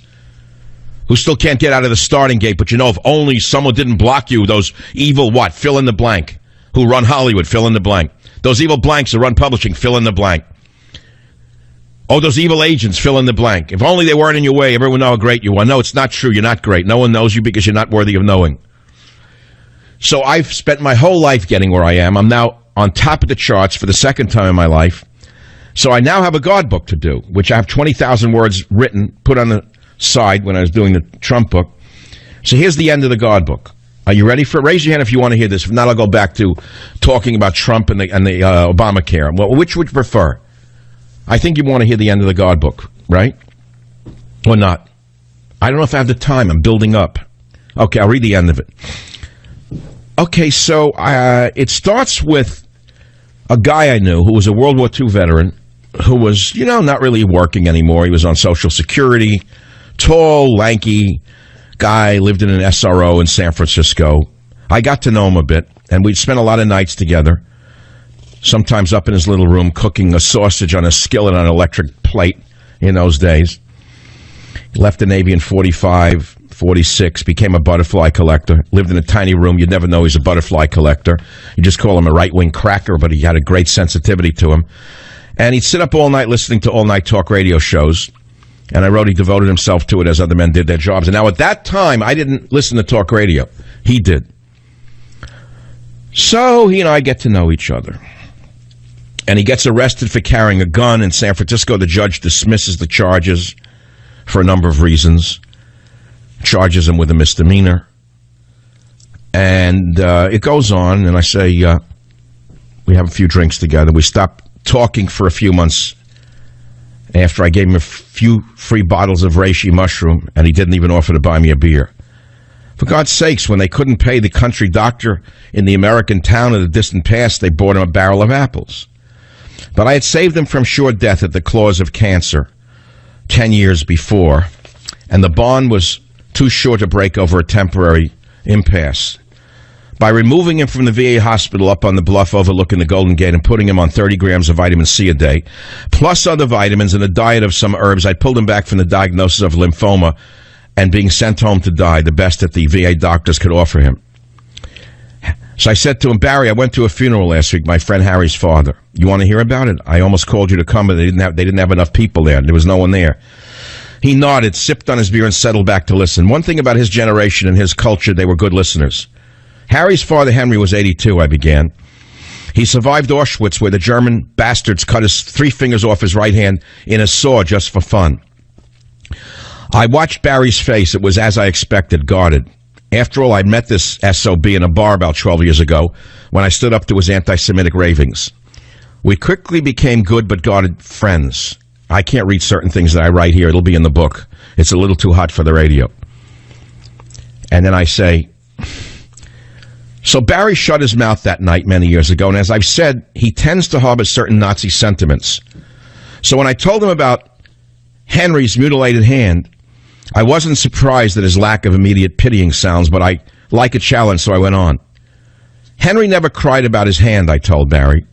who still can't get out of the starting gate, but if only someone didn't block you, those evil fill in the blank, who run Hollywood, fill in the blank. Those evil blanks that run publishing, fill in the blank. Oh, those evil agents, fill in the blank. If only they weren't in your way, everyone would know how great you are. No, it's not true. You're not great. No one knows you because you're not worthy of knowing. So I've spent my whole life getting where I am. I'm now on top of the charts for the second time in my life. So I now have a God book to do, which I have 20,000 words written, put on the side when I was doing the Trump book. So here's the end of the God book. Are you ready for it? Raise your hand if you want to hear this. If not, I'll go back to talking about Trump and the Obamacare. Well, which would you prefer? I think you want to hear the end of the God book, right? Or not? I don't know if I have the time. I'm building up. Okay, I'll read the end of it. Okay, so it starts with a guy I knew who was a World War II veteran who was, not really working anymore. He was on Social Security, tall, lanky guy, lived in an SRO in San Francisco. I got to know him a bit, and we'd spent a lot of nights together, sometimes up in his little room cooking a sausage on a skillet on an electric plate in those days. He left the Navy in 45, 46, became a butterfly collector, lived in a tiny room. You'd never know he's a butterfly collector. You just call him a right-wing cracker, but he had a great sensitivity to him. And he'd sit up all night listening to all-night talk radio shows. And I wrote he devoted himself to it as other men did their jobs. And now at that time, I didn't listen to talk radio. He did. So he and I get to know each other. And he gets arrested for carrying a gun in San Francisco. The judge dismisses the charges for a number of reasons. Charges him with a misdemeanor. And it goes on, and I say, we have a few drinks together. We stop talking for a few months after I gave him a few free bottles of reishi mushroom, and he didn't even offer to buy me a beer. For God's sakes, when they couldn't pay the country doctor in the American town of the distant past, they bought him a barrel of apples. But I had saved him from sure death at the claws of cancer 10 years before, and the bond was too short to break over a temporary impasse. By removing him from the VA hospital up on the bluff overlooking the Golden Gate and putting him on 30 grams of vitamin C a day, plus other vitamins and a diet of some herbs, I pulled him back from the diagnosis of lymphoma and being sent home to die, the best that the VA doctors could offer him. So I said to him, Barry, I went to a funeral last week, my friend Harry's father. You want to hear about it? I almost called you to come, but they didn't have enough people there. There was no one there. He nodded, sipped on his beer, and settled back to listen. One thing about his generation and his culture, they were good listeners. Harry's father, Henry, was 82, I began. He survived Auschwitz, where the German bastards cut his 3 fingers off his right hand in a saw just for fun. I watched Barry's face. It was as I expected, guarded. After all, I'd met this SOB in a bar about 12 years ago when I stood up to his anti-Semitic ravings. We quickly became good but guarded friends. I can't read certain things that I write here. It'll be in the book. It's a little too hot for the radio. And then I say, so Barry shut his mouth that night many years ago, and as I've said, he tends to harbor certain Nazi sentiments. So when I told him about Henry's mutilated hand, I wasn't surprised at his lack of immediate pitying sounds, but I like a challenge, so I went on. Henry never cried about his hand, I told Barry.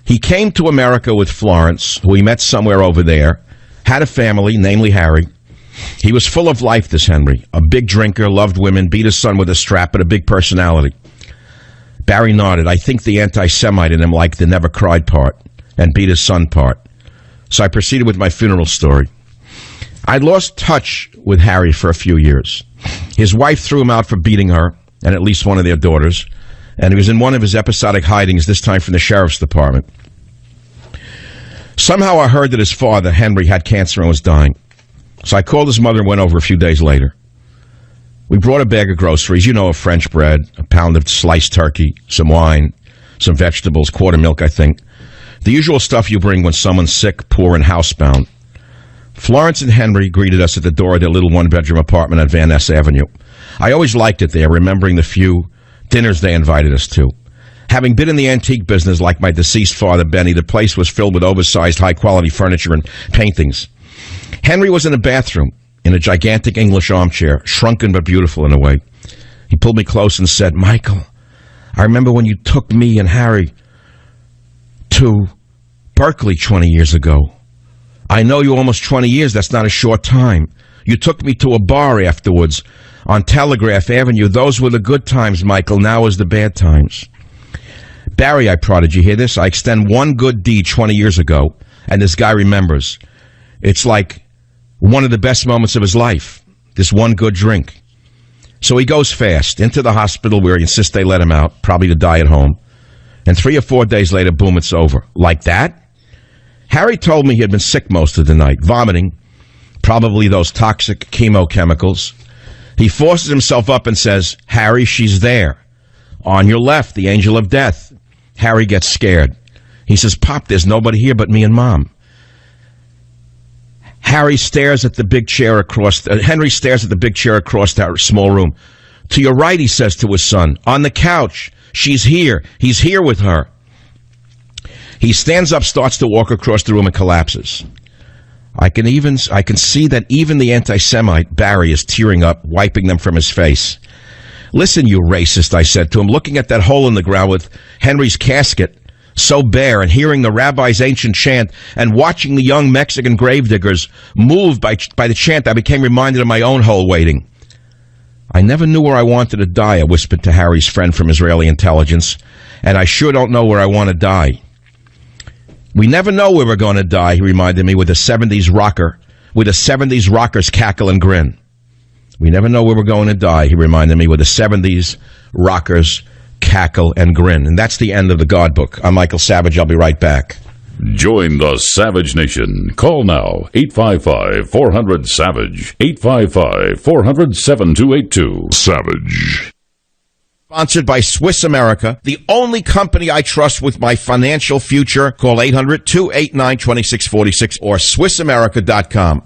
He came to America with Florence, who he met somewhere over there, had a family, namely Harry. He was full of life, this Henry, a big drinker, loved women, beat his son with a strap, but a big personality. Barry nodded. I think the anti-Semite in him liked the never cried part and beat his son part. So I proceeded with my funeral story. I'd lost touch with Harry for a few years. His wife threw him out for beating her and at least one of their daughters, and he was in one of his episodic hidings, this time from the sheriff's department. Somehow I heard that his father, Henry, had cancer and was dying. So I called his mother and went over a few days later. We brought a bag of groceries, of French bread, a pound of sliced turkey, some wine, some vegetables, quart of milk, I think. The usual stuff you bring when someone's sick, poor, and housebound. Florence and Henry greeted us at the door of their little one-bedroom apartment on Van Ness Avenue. I always liked it there, remembering the few dinners they invited us to. Having been in the antique business like my deceased father, Benny, the place was filled with oversized, high-quality furniture and paintings. Henry was in the bathroom, in a gigantic English armchair, shrunken but beautiful in a way. He pulled me close and said, Michael, I remember when you took me and Harry to Berkeley 20 years ago. I know you almost 20 years. That's not a short time. You took me to a bar afterwards on Telegraph Avenue. Those were the good times, Michael. Now is the bad times. Barry, I prodded, you hear this? I extend one good deed 20 years ago, and this guy remembers. It's like one of the best moments of his life, this one good drink. So he goes fast into the hospital where he insists they let him out, probably to die at home. And 3 or 4 days later, boom, it's over. Like that? Harry told me he had been sick most of the night, vomiting, probably those toxic chemo chemicals. He forces himself up and says, Harry, she's there. On your left, the angel of death. Harry gets scared. He says, Pop, there's nobody here but me and Mom. Henry stares at the big chair across that small room. To your right, he says to his son, on the couch. She's here. He's here with her. He stands up, starts to walk across the room, and collapses. I can see that even the anti-Semite, Barry, is tearing up, wiping them from his face. Listen, you racist, I said to him, looking at that hole in the ground with Henry's casket so bare, and hearing the rabbi's ancient chant, and watching the young Mexican gravediggers moved by the chant, I became reminded of my own hole waiting. I never knew where I wanted to die, I whispered to Harry's friend from Israeli intelligence, and I sure don't know where I want to die. We never know where we're going to die, he reminded me with a 70s rocker's cackle and grin. We never know where we're going to die, he reminded me with a 70s rocker's cackle and grin. And that's the end of the God book. I'm Michael Savage. I'll be right back. Join the Savage Nation. Call now, 855-400-SAVAGE, 855-400-7282. Savage. Sponsored by Swiss America, the only company I trust with my financial future. Call 800-289-2646 or SwissAmerica.com.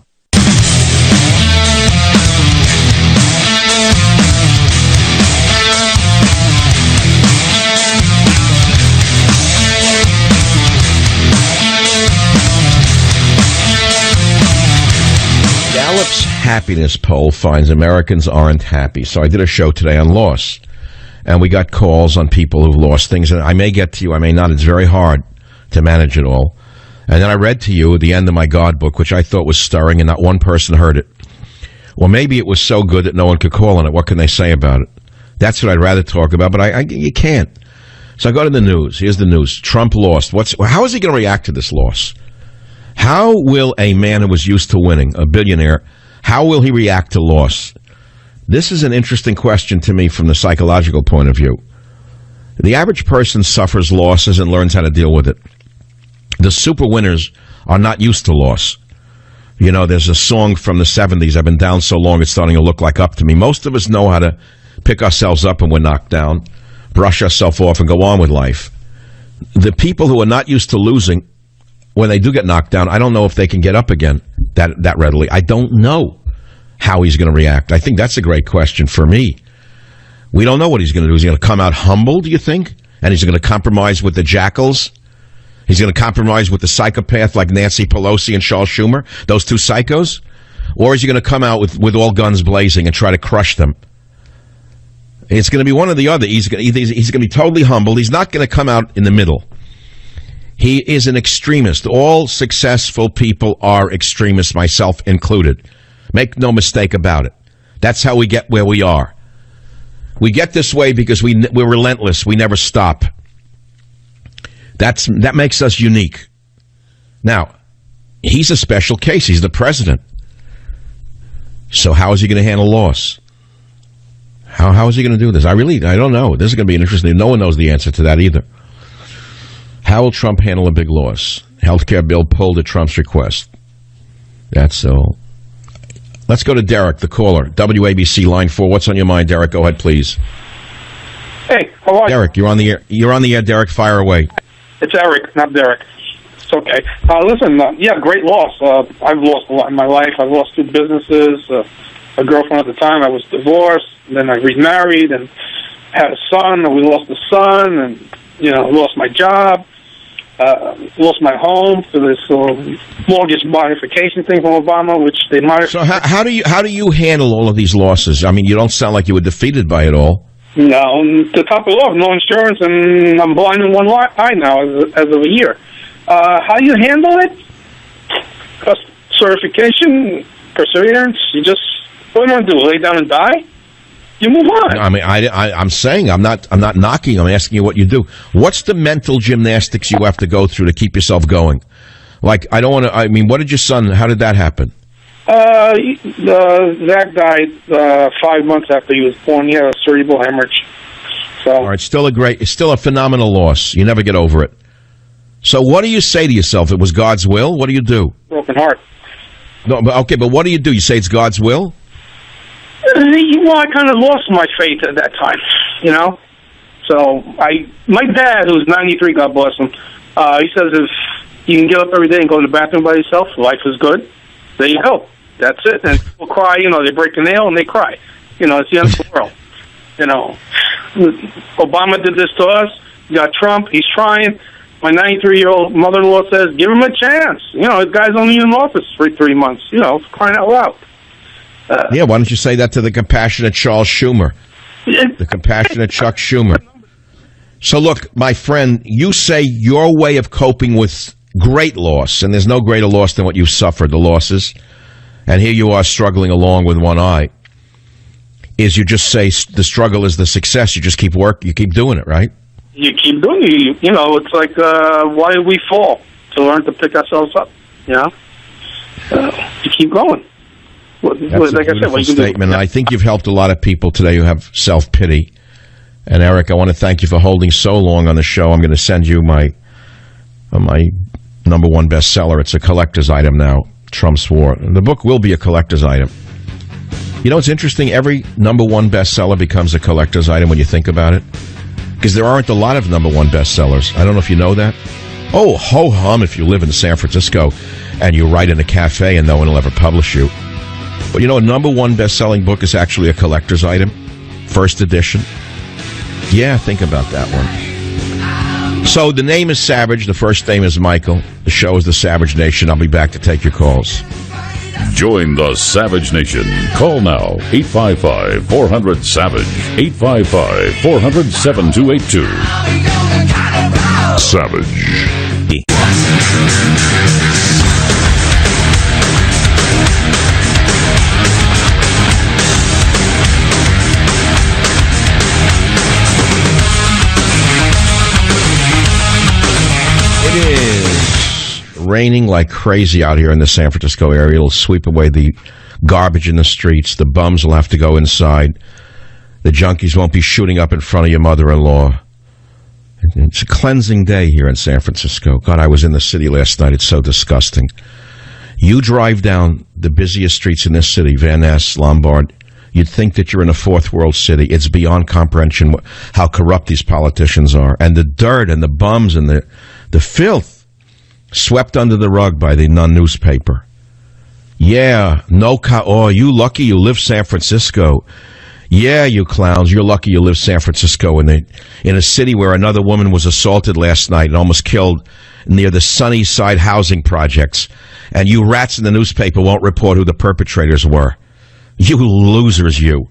Gallup's happiness poll finds Americans aren't happy. So I did a show today on loss. And we got calls on people who've lost things. And I may get to you, I may not. It's very hard to manage it all. And then I read to you at the end of my God book, which I thought was stirring, and not one person heard it. Well, maybe it was so good that no one could call on it. What can they say about it? That's what I'd rather talk about, but you can't. So I go to the news. Here's the news. Trump lost. How is he going to react to this loss? How will a man who was used to winning, a billionaire, how will he react to loss? This is an interesting question to me from the psychological point of view. The average person suffers losses and learns how to deal with it. The super winners are not used to loss. You know, there's a song from the 70s, I've been down so long it's starting to look like up to me. Most of us know how to pick ourselves up when we're knocked down, brush ourselves off, and go on with life. The people who are not used to losing, when they do get knocked down, I don't know if they can get up again that readily. I don't know how he's going to react. I think that's a great question for me. We don't know what he's going to do. Is he going to come out humble, do you think? And he's going to compromise with the jackals? He's going to compromise with the psychopath like Nancy Pelosi and Charles Schumer, those two psychos? Or is he going to come out with all guns blazing and try to crush them? It's going to be one or the other. He's going to be totally humble. He's not going to come out in the middle. He is an extremist. All successful people are extremists, myself included. Make no mistake about it. That's how we get where we are. We get this way because we're relentless. We never stop. That makes us unique. Now, he's a special case. He's the president. So how is he going to handle loss? How is he going to do this? I don't know. This is going to be interesting. No one knows the answer to that either. How will Trump handle a big loss? Healthcare bill pulled at Trump's request. That's so. Let's go to Derek, the caller. WABC line 4. What's on your mind, Derek? Go ahead, please. Hey, how are you? Derek, you're on the air. You're on the air, Derek. Fire away. It's Eric, not Derek. It's okay. Listen, great loss. I've lost a lot in my life. I've lost 2 businesses, a girlfriend at the time. I was divorced, and then I remarried and had a son, and we lost the son, and, lost my job. Lost my home to this mortgage modification thing from Obama, which they might. So how do you handle all of these losses? I mean, you don't sound like you were defeated by it all. No, to top it off, no insurance, and I'm blind in one eye now as of a year. How do you handle it? Certification, perseverance. You just what do you want to do? Lay down and die? You move on. I mean, I'm saying I'm not knocking. I'm asking you what you do. What's the mental gymnastics you have to go through to keep yourself going? Like, I don't want to. I mean, what did your son? How did that happen? Zach died 5 months after he was born. He had a cerebral hemorrhage. So, all right, it's still a phenomenal loss. You never get over it. So, what do you say to yourself? It was God's will. What do you do? broken heart. No, but okay, but what do? You say it's God's will? Well, I kind of lost my faith at that time, you know. So my dad, who's 93, God bless him, he says if you can get up every day and go to the bathroom by yourself, life is good. There you go. That's it. And people cry, you know, they break a nail and they cry. You know, it's the end of the world. You know, Obama did this to us. You got Trump. He's trying. My 93-year-old mother-in-law says, give him a chance. You know, the guy's only in office for 3 months. You know, crying out loud. Yeah, why don't you say that to the compassionate Charles Schumer? The compassionate Chuck Schumer. So look, my friend, you say your way of coping with great loss, and there's no greater loss than what you've suffered, the losses, and here you are struggling along with one eye, is you just say the struggle is the success. You just keep working, you keep doing it, right? You keep doing it. You know, it's like, why do we fall? To learn to pick ourselves up, you know? You keep going. That's a beautiful statement, and I think you've helped a lot of people today who have self-pity. And Eric, I want to thank you for holding so long on the show. I'm going to send you my number one bestseller. It's a collector's item now, Trump's War. And the book will be a collector's item. You know, it's interesting. Every number one bestseller becomes a collector's item when you think about it. Because there aren't a lot of number one bestsellers. I don't know if you know that. Oh, ho-hum if you live in San Francisco and you write in a cafe and no one will ever publish you. But you know, a number one best-selling book is actually a collector's item. First edition. Yeah, think about that one. So the name is Savage. The first name is Michael. The show is The Savage Nation. I'll be back to take your calls. Join the Savage Nation. Call now. 855-400-SAVAGE. 855-400-7282. Savage. It is raining like crazy out here in the San Francisco area. It'll sweep away the garbage in the streets. The bums will have to go inside. The junkies won't be shooting up in front of your mother-in-law. It's a cleansing day here in San Francisco. God, I was in the city last night. It's so disgusting. You drive down the busiest streets in this city, Van Ness, Lombard, you'd think that you're in a fourth world city. It's beyond comprehension how corrupt these politicians are. And the dirt and the bums and the filth swept under the rug by the non-newspaper. Yeah, oh, you lucky you live San Francisco. Yeah, you clowns, you're lucky you live San Francisco in a city where another woman was assaulted last night and almost killed near the Sunnyside housing projects. And you rats in the newspaper won't report who the perpetrators were. You losers, you.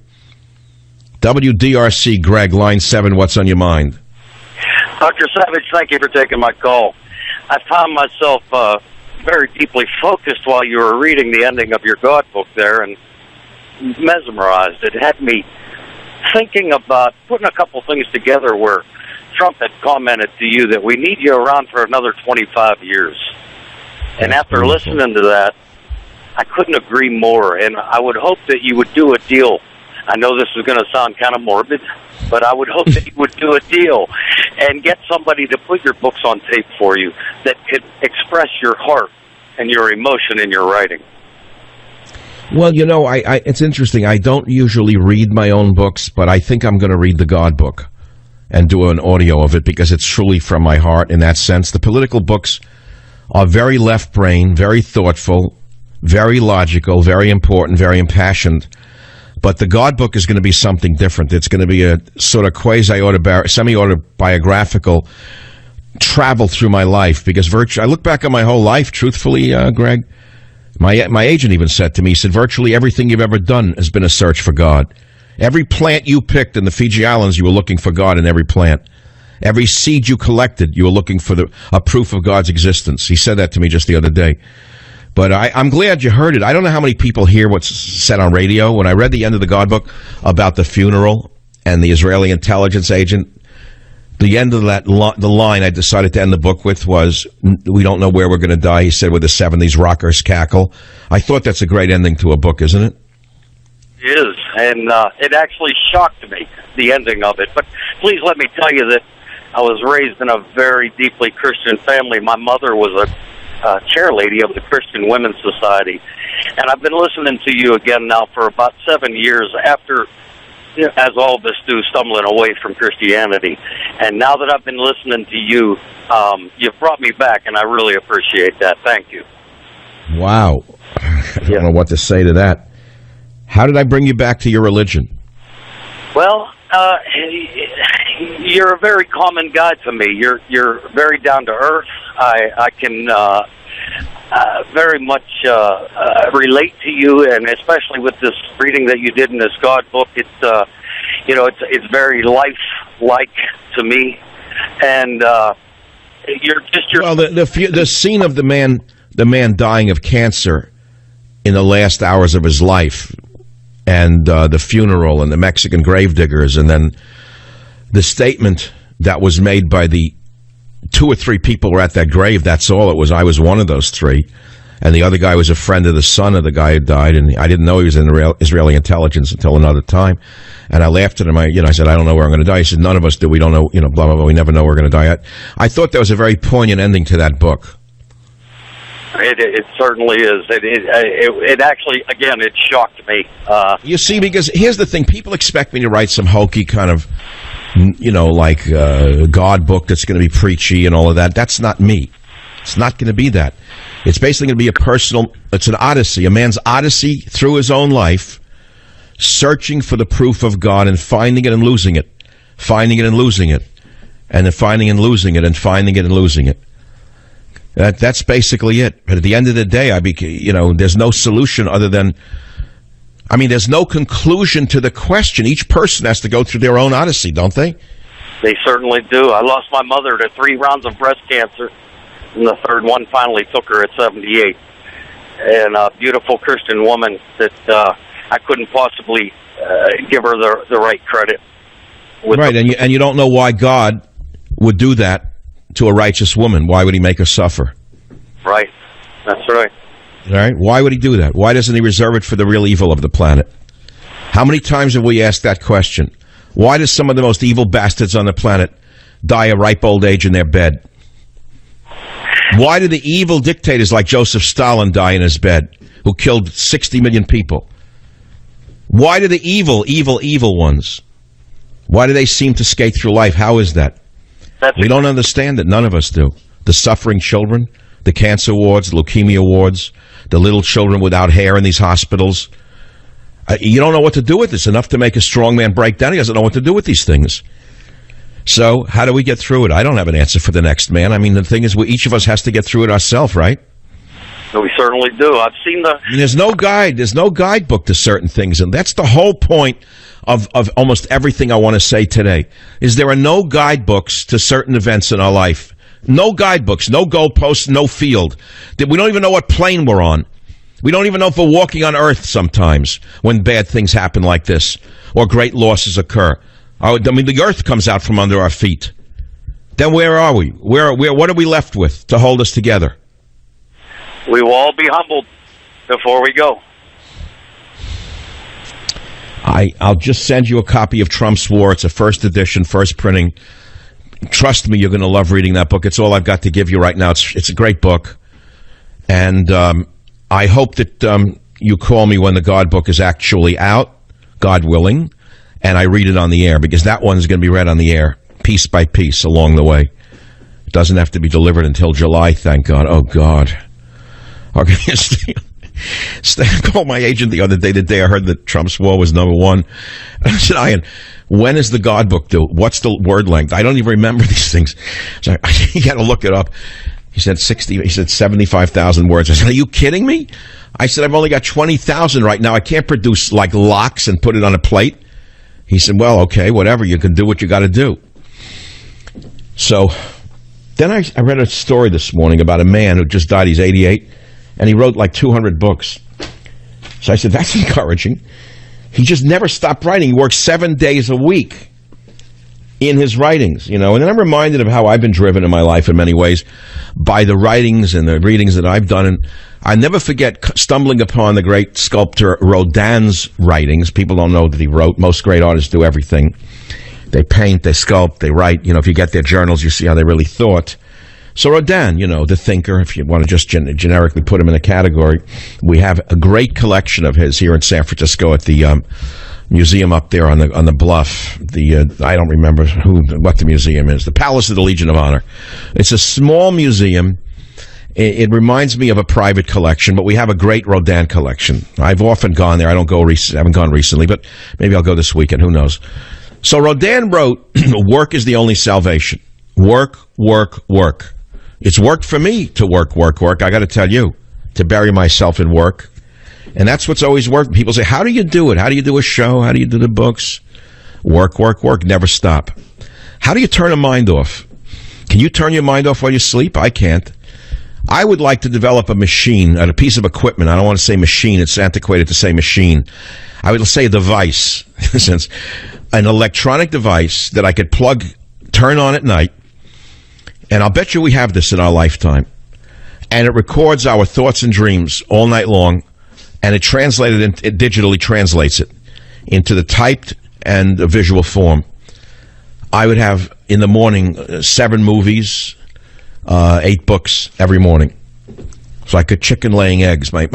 WDRC, Greg, line 7, what's on your mind? Dr. Savage, thank you for taking my call. I found myself very deeply focused while you were reading the ending of your God book there and mesmerized. It had me thinking about putting a couple things together where Trump had commented to you that we need you around for another 25 years. And after listening to that, I couldn't agree more. And I would hope that you would do a deal. I know this is going to sound kind of morbid, but I would hope that you would do a deal and get somebody to put your books on tape for you that could express your heart and your emotion in your writing. Well, you know, it's interesting. I don't usually read my own books, but I think I'm going to read the God book and do an audio of it because it's truly from my heart in that sense. The political books are very left brain, very thoughtful, very logical, very important, very impassioned. But the God book is going to be something different. It's going to be a sort of semi-autobiographical travel through my life because I look back on my whole life, truthfully, Greg. My agent even said to me, he said, virtually everything you've ever done has been a search for God. Every plant you picked in the Fiji Islands, you were looking for God in every plant. Every seed you collected, you were looking for a proof of God's existence. He said that to me just the other day. But I'm glad you heard it. I don't know how many people hear what's said on radio. When I read the end of the God book about the funeral and the Israeli intelligence agent, the end of that the line I decided to end the book with was, "We don't know where we're going to die," he said, with the 70s rockers cackle. I thought that's a great ending to a book, isn't it? It is, and it actually shocked me, the ending of it. But please let me tell you that I was raised in a very deeply Christian family. My mother was a chair lady of the Christian Women's Society, and I've been listening to you again now for about 7 years after, as all of us do, stumbling away from Christianity. And now that I've been listening to you, you've brought me back, and I really appreciate that. Thank you. Wow. I don't know what to say to that. How did I bring you back to your religion? Well, you're a very common guy to me. You're very down to earth. I can very much relate to you, and especially with this reading that you did in this God book. It's very life-like to me, and well, the scene of the man dying of cancer in the last hours of his life, and the funeral and the Mexican gravediggers, and then the statement that was made by the 2 or 3 people who were at that grave. That's all it was. I was one of those 3. And the other guy was a friend of the son of the guy who died, and I didn't know he was in Israeli intelligence until another time. And I laughed at him. I said, "I don't know where I'm going to die." He said, "None of us do. We don't know, blah, blah, blah. We never know where we're going to die." I thought that was a very poignant ending to that book. It certainly is. It actually, again, it shocked me. You see, because here's the thing. People expect me to write some hokey kind of, like God book that's going to be preachy and all of that. That's not me. It's not going to be that. It's basically going to be it's an odyssey, a man's odyssey through his own life, searching for the proof of God and finding it and losing it, finding it and losing it, and then finding and losing it and finding it and losing it. That's basically it. But at the end of the day, there's no solution other than, there's no conclusion to the question. Each person has to go through their own odyssey, don't they? They certainly do. I lost my mother to 3 rounds of breast cancer, and the third one finally took her at 78. And a beautiful Christian woman that I couldn't possibly give her the right credit. Right, and you don't know why God would do that to a righteous woman. Why would he make her suffer? Right. That's right. All right. Why would he do that? Why doesn't he reserve it for the real evil of the planet? How many times have we asked that question? Why do some of the most evil bastards on the planet die a ripe old age in their bed? Why do the evil dictators like Joseph Stalin die in his bed, who killed 60 million people? Why do the evil ones, why do they seem to skate through life? How is that? We don't understand it. None of us do. The suffering children, the cancer wards, the leukemia wards, the little children without hair in these hospitals. You don't know what to do with this. Enough to make a strong man break down. He doesn't know what to do with these things. So how do we get through it? I don't have an answer for the next man. The thing is, each of us has to get through it ourselves, right? We certainly do. I've seen there's no guide. There's no guidebook to certain things, and that's the whole point of almost everything I want to say today, is there are no guidebooks to certain events in our life. No guidebooks, no goalposts, no field. We don't even know what plane we're on. We don't even know if we're walking on Earth sometimes when bad things happen like this or great losses occur. The Earth comes out from under our feet. Then where are we? What are we left with to hold us together? We will all be humbled before we go. I'll just send you a copy of Trump's War. It's a first edition, first printing. Trust me, you're going to love reading that book. It's all I've got to give you right now. It's a great book. And I hope that you call me when the God book is actually out, God willing, and I read it on the air, because that one is going to be read on the air, piece by piece, along the way. It doesn't have to be delivered until July, thank God. Oh, God. Okay, I called my agent the other day, I heard that Trump's War was #1. I said, Ian, when is the God book due? What's the word length? I don't even remember these things. So you got to look it up. He said 75,000 words. I said, are you kidding me? I said, I've only got 20,000 right now. I can't produce like lox and put it on a plate. He said, well, okay, whatever. You can do what you got to do. So then I read a story this morning about a man who just died. He's 88. and he wrote like 200 books. So I said, that's encouraging. He just never stopped writing. He worked 7 days a week in his writings, and then I'm reminded of how I've been driven in my life in many ways by the writings and the readings that I've done. And I never forget stumbling upon the great sculptor Rodin's writings. People don't know that he wrote. Most great artists do everything. They paint, they sculpt, they write. If you get their journals, you see how they really thought. So Rodin, the thinker, if you want to just generically put him in a category, we have a great collection of his here in San Francisco at the museum up there on the bluff. I don't remember what the museum is. The Palace of the Legion of Honor. It's a small museum. It reminds me of a private collection, but we have a great Rodin collection. I've often gone there. I haven't gone recently, but maybe I'll go this weekend. Who knows? So Rodin wrote, "Work is the only salvation. Work, work, work." It's worked for me to work, work, work. I got to tell you, to bury myself in work. And that's what's always worked. People say, how do you do it? How do you do a show? How do you do the books? Work, work, work. Never stop. How do you turn a mind off? Can you turn your mind off while you sleep? I can't. I would like to develop a machine, a piece of equipment. I don't want to say machine. It's antiquated to say machine. I would say a device, in a sense, an electronic device that I could turn on at night. And I'll bet you we have this in our lifetime. And it records our thoughts and dreams all night long. And it digitally translates it into the typed and the visual form. I would have, in the morning, 7 movies, 8 books every morning. So I could chicken laying eggs. Do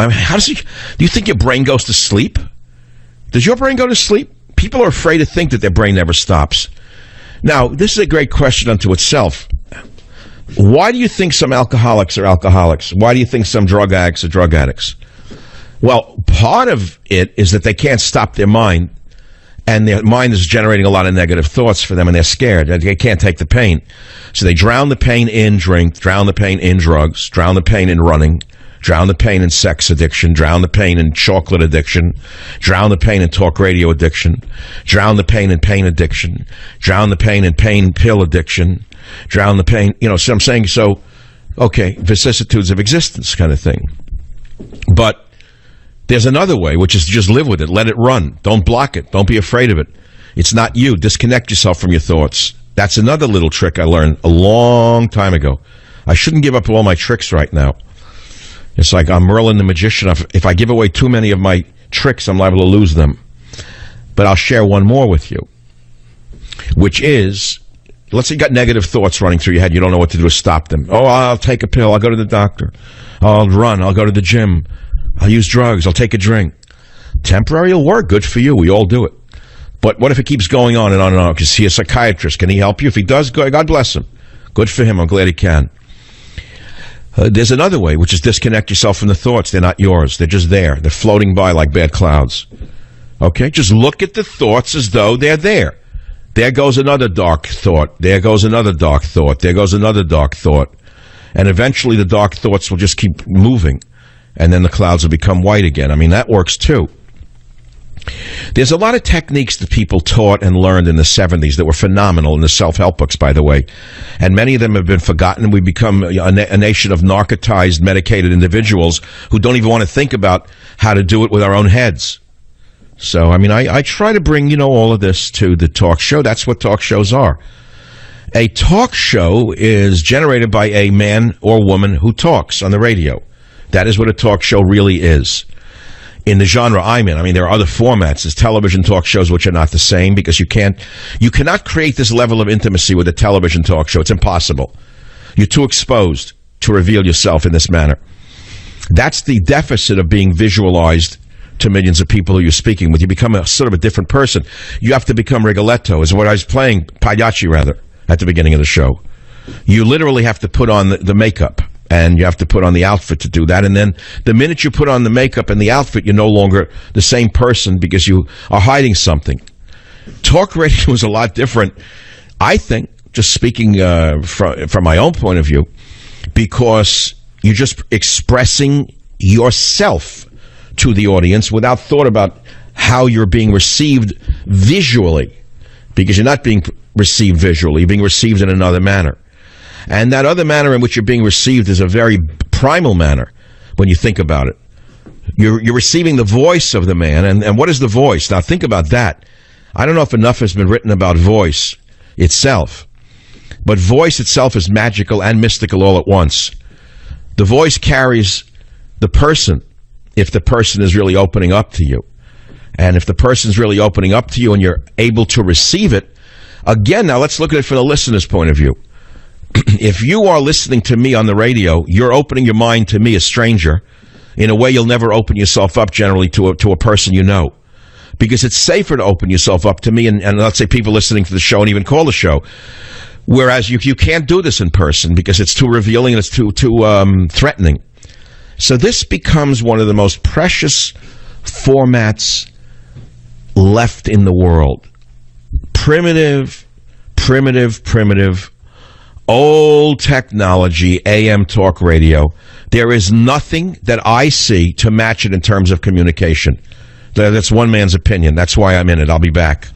you think your brain goes to sleep? Does your brain go to sleep? People are afraid to think that their brain never stops. Now, this is a great question unto itself. Why do you think some alcoholics are alcoholics? Why do you think some drug addicts are drug addicts? Well, part of it is that they can't stop their mind, and their mind is generating a lot of negative thoughts for them, and they're scared. They can't take the pain. So they drown the pain in drink, drown the pain in drugs, drown the pain in running, drown the pain in sex addiction, drown the pain in chocolate addiction, drown the pain in talk radio addiction, drown the pain in pain addiction, drown the pain in pain pill addiction, drown the pain, so I'm saying, vicissitudes of existence kind of thing. But there's another way, which is to just live with it. Let it run. Don't block it. Don't be afraid of it. It's not you. Disconnect yourself from your thoughts. That's another little trick I learned a long time ago. I shouldn't give up all my tricks right now. It's like I'm Merlin the magician. If I give away too many of my tricks, I'm liable to lose them. But I'll share one more with you, which is, let's say you got negative thoughts running through your head. You don't know what to do to stop them. Oh, I'll take a pill. I'll go to the doctor. I'll run. I'll go to the gym. I'll use drugs. I'll take a drink. Temporary will work. Good for you. We all do it. But what if it keeps going on and on and on? Because see a psychiatrist. Can he help you? If he does, God bless him. Good for him. I'm glad he can. There's another way, which is disconnect yourself from the thoughts. They're not yours. They're just there. They're floating by like bad clouds. Okay? Just look at the thoughts as though they're there. There goes another dark thought. There goes another dark thought. There goes another dark thought. And eventually the dark thoughts will just keep moving. And then the clouds will become white again. I mean, that works too. There's a lot of techniques that people taught and learned in the 70s that were phenomenal in the self-help books, by the way. And many of them have been forgotten. We've become a nation of narcotized, medicated individuals who don't even want to think about how to do it with our own heads. So, I mean, I try to bring, all of this to the talk show. That's what talk shows are. A talk show is generated by a man or woman who talks on the radio. That is what a talk show really is. In the genre I'm in, I mean, there are other formats. There's television talk shows which are not the same because you cannot create this level of intimacy with a television talk show. It's impossible. You're too exposed to reveal yourself in this manner. That's the deficit of being visualized to millions of people who you're speaking with. You become a sort of a different person. You have to become Rigoletto, is what I was playing, Pagliacci rather, at the beginning of the show. You literally have to put on the makeup. And you have to put on the outfit to do that. And then the minute you put on the makeup and the outfit, you're no longer the same person because you are hiding something. Talk radio is a lot different, I think, just speaking from my own point of view, because you're just expressing yourself to the audience without thought about how you're being received visually, because you're not being received visually, you're being received in another manner. And that other manner in which you're being received is a very primal manner. when you think about it. You're receiving the voice of the man, and what is the voice? Now think about that. I don't know if enough has been written about voice itself, but voice itself is magical and mystical all at once. The voice carries the person, if the person is really opening up to you. And if the person's really opening up to you and you're able to receive it, again, now let's look at it from the listener's point of view. If you are listening to me on the radio, you're opening your mind to me, a stranger, in a way you'll never open yourself up generally to a person you know. Because it's safer to open yourself up to me and let's say people listening to the show and even call the show. Whereas you can't do this in person because it's too revealing and it's too threatening. So this becomes one of the most precious formats left in the world. Primitive, old technology, AM talk radio. There is nothing that I see to match it in terms of communication. That's one man's opinion. That's why I'm in it. I'll be back.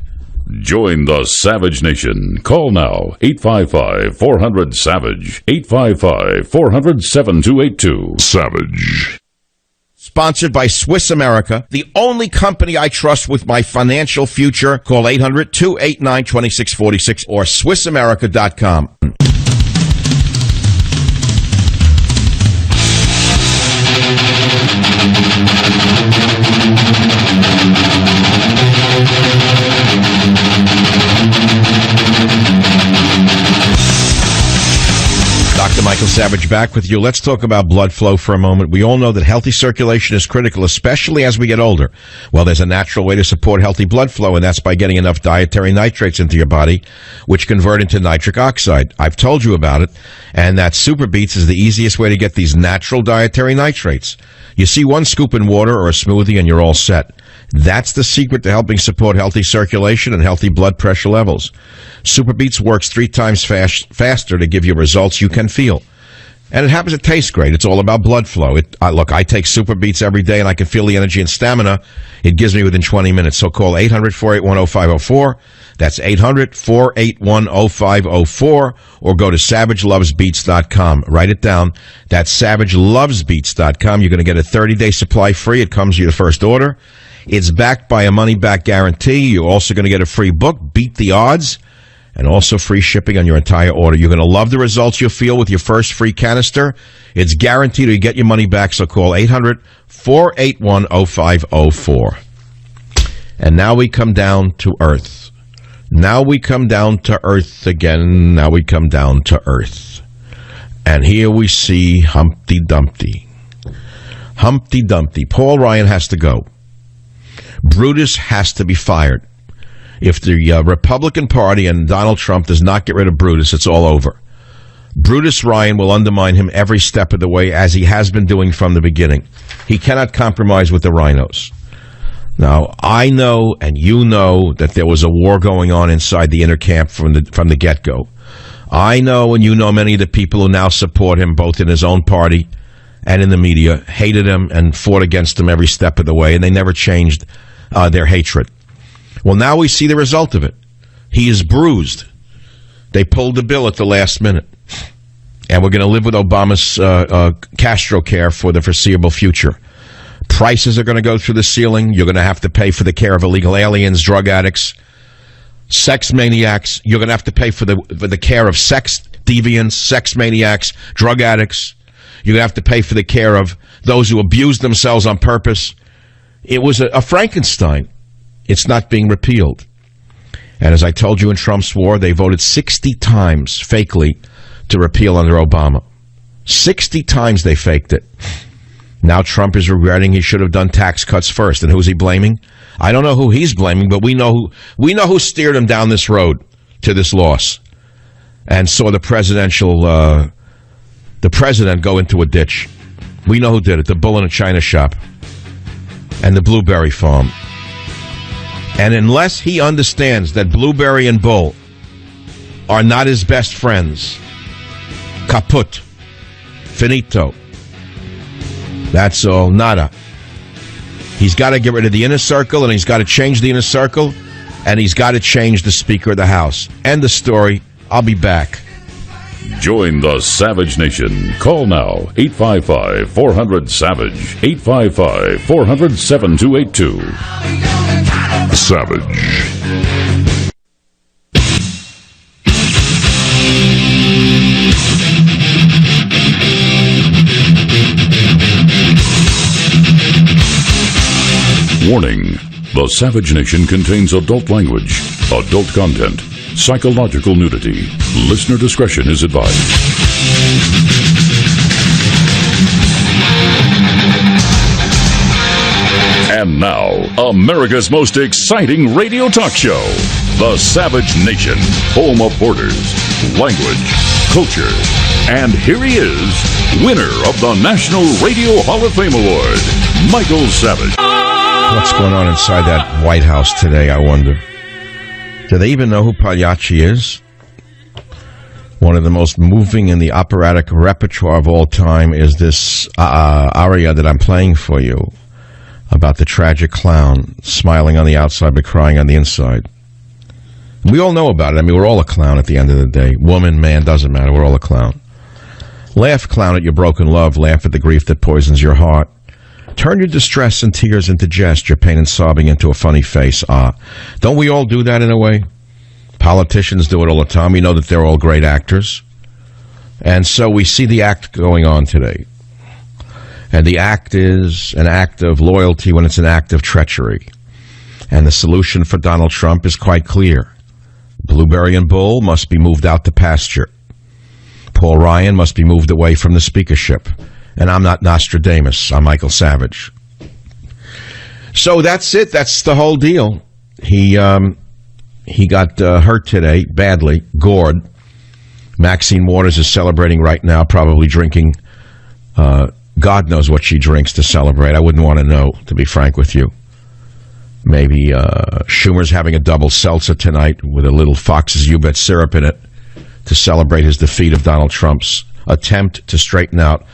Join the Savage Nation. Call now, 855-400-SAVAGE, 855-400-7282. Savage. Sponsored by Swiss America, the only company I trust with my financial future. Call 800-289-2646 or SwissAmerica.com. Dr. Michael Savage back with you. Let's talk about blood flow for a moment. We all know that healthy circulation is critical, especially as we get older. Well, there's a natural way to support healthy blood flow, and that's by getting enough dietary nitrates into your body, which convert into nitric oxide. I've told you about it, and that Super Beets is the easiest way to get these natural dietary nitrates. You see one scoop in water or a smoothie, and you're all set. That's the secret to helping support healthy circulation and healthy blood pressure levels. Super Beets works 3 times faster to give you results you can feel. And it happens to taste great. It's all about blood flow. Look, I take Super Beets every day, and I can feel the energy and stamina it gives me within 20 minutes. So call 800-481-0504. That's 800-481-0504. Or go to SavageLovesBeets.com. Write it down. That's SavageLovesBeets.com. You're going to get a 30-day supply free. It comes to your first order. It's backed by a money-back guarantee. You're also going to get a free book, Beat the Odds, and also free shipping on your entire order. You're going to love the results you'll feel with your first free canister. It's guaranteed to get your money back, so call 800-481-0504. And now we come down to earth. Now we come down to earth again. Now we come down to earth. And here we see Humpty Dumpty. Humpty Dumpty. Paul Ryan has to go. Brutus has to be fired. If the Republican Party and Donald Trump does not get rid of Brutus, it's all over. Brutus Ryan will undermine him every step of the way, as he has been doing from the beginning. He cannot compromise with the rhinos. Now, I know and you know that there was a war going on inside the inner camp from the get-go. I know and you know many of the people who now support him, both in his own party and in the media, hated him and fought against him every step of the way, and they never changed their hatred. Well, now we see the result of it. He is bruised. They pulled the bill at the last minute. And we're going to live with Obama's Castro care for the foreseeable future. Prices are going to go through the ceiling. You're going to have to pay for the care of illegal aliens, drug addicts, sex maniacs. You're going to have to pay for the care of sex deviants, sex maniacs, drug addicts. You're going to have to pay for the care of those who abuse themselves on purpose. It was a Frankenstein. It's not being repealed. And as I told you in Trump's war, they voted 60 times fakely to repeal under Obama. 60 times they faked it. Now Trump is regretting he should have done tax cuts first. And who's he blaming? I don't know who he's blaming, but we know who steered him down this road to this loss and saw the president go into a ditch. We know who did it. The bull in a china shop and the blueberry farm. And unless he understands that Blueberry and Bull are not his best friends, kaput, finito, that's all, nada. He's got to get rid of the inner circle, and he's got to change the inner circle, and he's got to change the Speaker of the House. End the story. I'll be back. Join the Savage Nation. Call now 855-400-SAVAGE. 855-400-7282. Savage. Warning. The Savage Nation contains adult language, adult content, psychological nudity. Listener discretion is advised. And now, America's most exciting radio talk show, The Savage Nation, home of borders, language, culture. And here he is, winner of the National Radio Hall of Fame Award, Michael Savage. What's going on inside that White House today, I wonder? Do they even know who Pagliacci is? One of the most moving in the operatic repertoire of all time is this aria that I'm playing for you about the tragic clown smiling on the outside but crying on the inside. We all know about it. I mean, we're all a clown at the end of the day. Woman, man, doesn't matter. We're all a clown. Laugh, clown, at your broken love. Laugh at the grief that poisons your heart. Turn your distress and tears into jest, your pain and sobbing into a funny face. Don't we all do that in a way? Politicians do it all the time. We know that they're all great actors. And so we see the act going on today. And the act is an act of loyalty when it's an act of treachery. And the solution for Donald Trump is quite clear. Blueberry and Bull must be moved out to pasture. Paul Ryan must be moved away from the speakership. And I'm not Nostradamus. I'm Michael Savage. So that's it. That's the whole deal. He got hurt today, badly, gored. Maxine Waters is celebrating right now, probably drinking. God knows what she drinks to celebrate. I wouldn't want to know, to be frank with you. Maybe Schumer's having a double seltzer tonight with a little Fox's You-Bet syrup in it to celebrate his defeat of Donald Trump's attempt to straighten out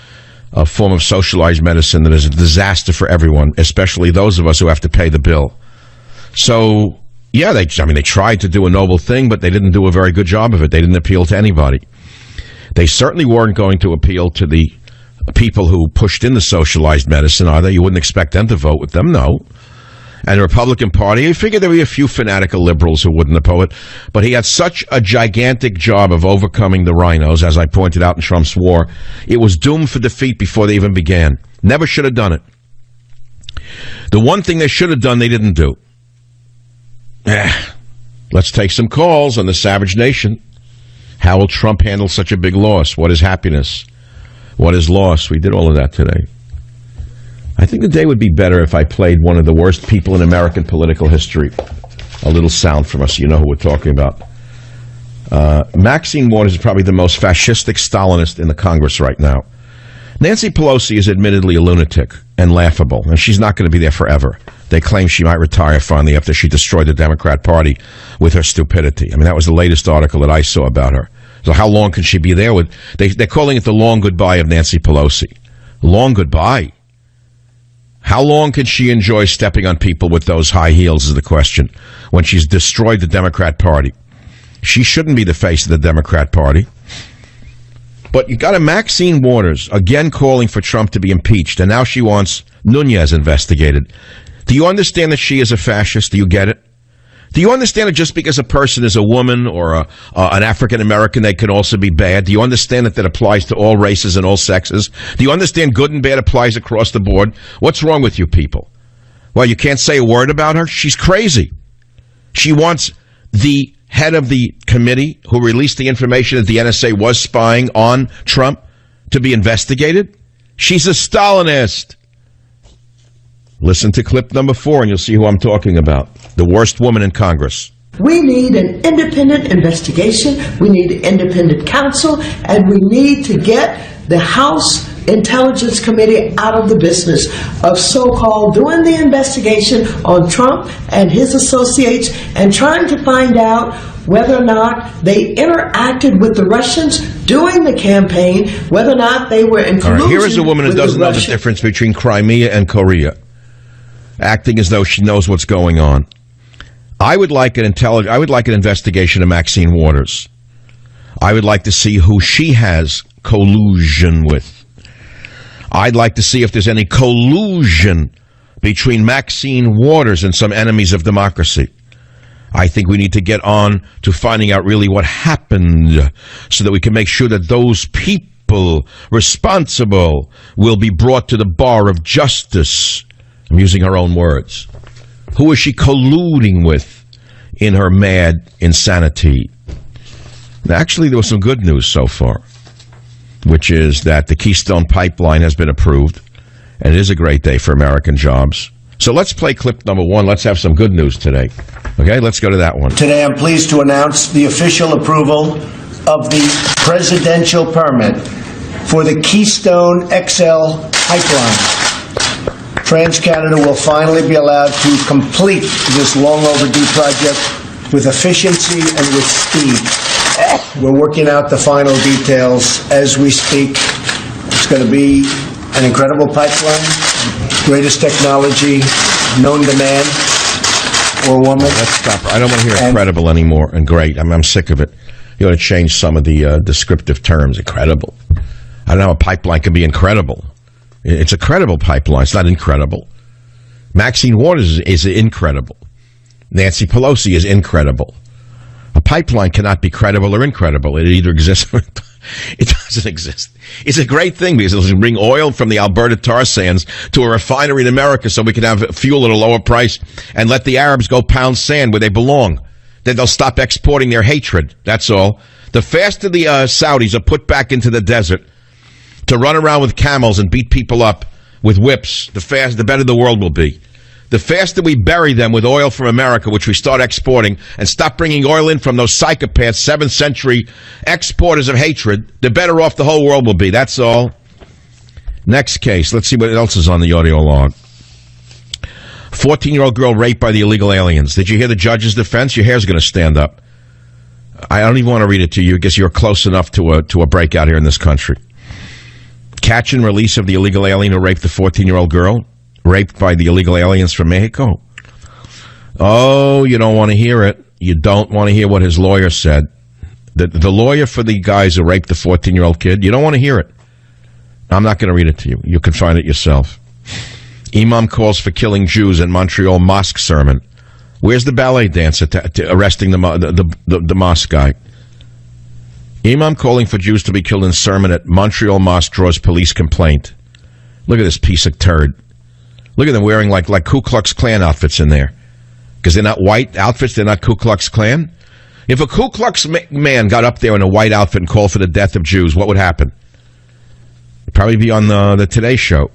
a form of socialized medicine that is a disaster for everyone, especially those of us who have to pay the bill. So, yeah, they tried to do a noble thing, but they didn't do a very good job of it. They didn't appeal to anybody. They certainly weren't going to appeal to the people who pushed in the socialized medicine, are they? You wouldn't expect them to vote with them, no. And the Republican Party, you figured there would be a few fanatical liberals who wouldn't oppose it, but he had such a gigantic job of overcoming the rhinos, as I pointed out in Trump's war. It was doomed for defeat before they even began. Never should have done it. The one thing they should have done, they didn't do. Let's take some calls on the Savage Nation. How will Trump handle such a big loss? What is happiness? What is loss? We did all of that today. I think the day would be better if I played one of the worst people in American political history. A little sound from us, so you know who we're talking about. Maxine Waters is probably the most fascistic Stalinist in the Congress right now. Nancy Pelosi is admittedly a lunatic and laughable, and she's not going to be there forever. They claim she might retire finally after she destroyed the Democrat Party with her stupidity. I mean, that was the latest article that I saw about her. So how long can she be there? They're calling it the long goodbye of Nancy Pelosi. Long goodbye? How long can she enjoy stepping on people with those high heels is the question, when she's destroyed the Democrat Party. She shouldn't be the face of the Democrat Party. But you got a Maxine Waters, again calling for Trump to be impeached, and now she wants Nunes investigated. Do you understand that she is a fascist? Do you get it? Do you understand that just because a person is a woman or an African-American, they can also be bad? Do you understand that applies to all races and all sexes? Do you understand good and bad applies across the board? What's wrong with you people? Well, you can't say a word about her? She's crazy. She wants the head of the committee who released the information that the NSA was spying on Trump to be investigated? She's a Stalinist. Listen to clip number 4 and you'll see who I'm talking about. The worst woman in Congress. We need an independent investigation. We need an independent counsel. And we need to get the House Intelligence Committee out of the business of so-called doing the investigation on Trump and his associates and trying to find out whether or not they interacted with the Russians during the campaign, whether or not they were in collusion. All right, here is a woman who doesn't know the difference between Crimea and Korea, acting as though she knows what's going on. I would like an investigation of Maxine Waters. I would like to see who she has collusion with. I'd like to see if there's any collusion between Maxine Waters and some enemies of democracy. I think we need to get on to finding out really what happened so that we can make sure that those people responsible will be brought to the bar of justice. I'm using her own words. Who is she colluding with in her mad insanity? Actually, there was some good news so far, which is that the Keystone Pipeline has been approved, and it is a great day for American jobs. So let's play clip number one. Let's have some good news today. Okay, let's go to that one. Today, I'm pleased to announce the official approval of the presidential permit for the Keystone XL pipeline. TransCanada will finally be allowed to complete this long overdue project with efficiency and with speed. We're working out the final details as we speak. It's going to be an incredible pipeline, greatest technology known to man or woman. Let's stop. I don't want to hear incredible anymore and great. I'm sick of it. You ought to change some of the descriptive terms. Incredible. I don't know how a pipeline can be incredible. It's a credible pipeline. It's not incredible. Maxine Waters is incredible. Nancy Pelosi is incredible. A pipeline cannot be credible or incredible. It either exists or it doesn't exist. It's a great thing because it'll bring oil from the Alberta tar sands to a refinery in America so we can have fuel at a lower price and let the Arabs go pound sand where they belong. Then they'll stop exporting their hatred. That's all. The faster the Saudis are put back into the desert to run around with camels and beat people up with whips, the better the world will be. The faster we bury them with oil from America, which we start exporting, and stop bringing oil in from those psychopaths, 7th century exporters of hatred, the better off the whole world will be. That's all. Next case. Let's see what else is on the audio log. 14-year-old girl raped by the illegal aliens. Did you hear the judge's defense? Your hair's going to stand up. I don't even want to read it to you because you're close enough to a breakout here in this country. Catch and release of the illegal alien who raped the 14-year-old girl. Raped by the illegal aliens from Mexico. Oh, you don't want to hear it. You don't want to hear what his lawyer said. The lawyer for the guys who raped the 14-year-old kid, you don't want to hear it. I'm not going to read it to you. You can find it yourself. Imam calls for killing Jews in Montreal mosque sermon. Where's the ballet dancer to arresting the mosque guy? Imam calling for Jews to be killed in sermon at Montreal mosque draws police complaint. Look at this piece of turd. Look at them wearing like Ku Klux Klan outfits in there. Because they're not white outfits, they're not Ku Klux Klan. If a Ku Klux man got up there in a white outfit and called for the death of Jews, what would happen? It'd probably be on the Today Show.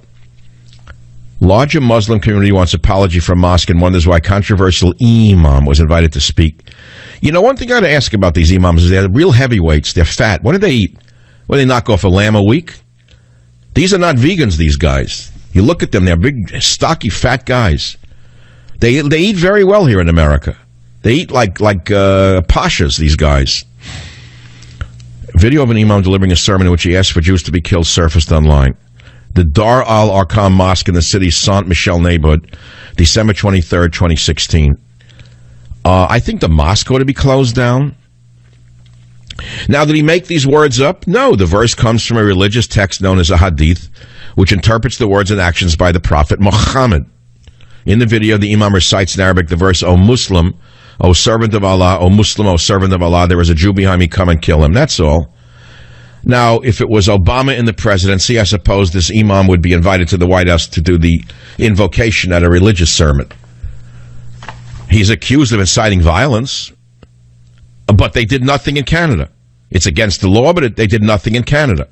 Larger Muslim community wants apology from mosque and wonders why controversial imam was invited to speak. You know, one thing I got to ask about these imams is they're real heavyweights. They're fat. What do they eat? What, do they knock off a lamb a week? These are not vegans, these guys. You look at them, they're big, stocky, fat guys. They eat very well here in America. They eat like pashas, these guys. Video of an imam delivering a sermon in which he asked for Jews to be killed surfaced online. The Dar al-Arqam Mosque in the city's Saint-Michel neighborhood, December 23rd, 2016. I think the mosque ought to be closed down. Now, did he make these words up? No, the verse comes from a religious text known as a hadith, which interprets the words and actions by the Prophet Muhammad. In the video, the imam recites in Arabic the verse, O Muslim, O servant of Allah, O Muslim, O servant of Allah, there is a Jew behind me, come and kill him. That's all. Now, if it was Obama in the presidency, I suppose this imam would be invited to the White House to do the invocation at a religious sermon. He's accused of inciting violence, but they did nothing in Canada. It's against the law, but they did nothing in Canada.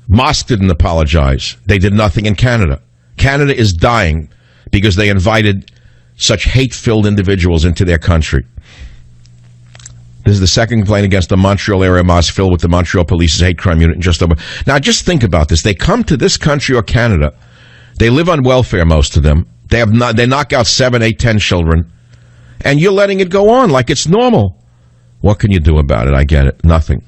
Mosque didn't apologize. They did nothing in Canada. Canada is dying because they invited such hate-filled individuals into their country. This is the second complaint against the Montreal area mosque filled with the Montreal Police's hate crime unit. Now, just think about this. They come to this country or Canada. They live on welfare, most of them. They knock out 7, 8, 10 children. And you're letting it go on like it's normal. What can you do about it? I get it. Nothing.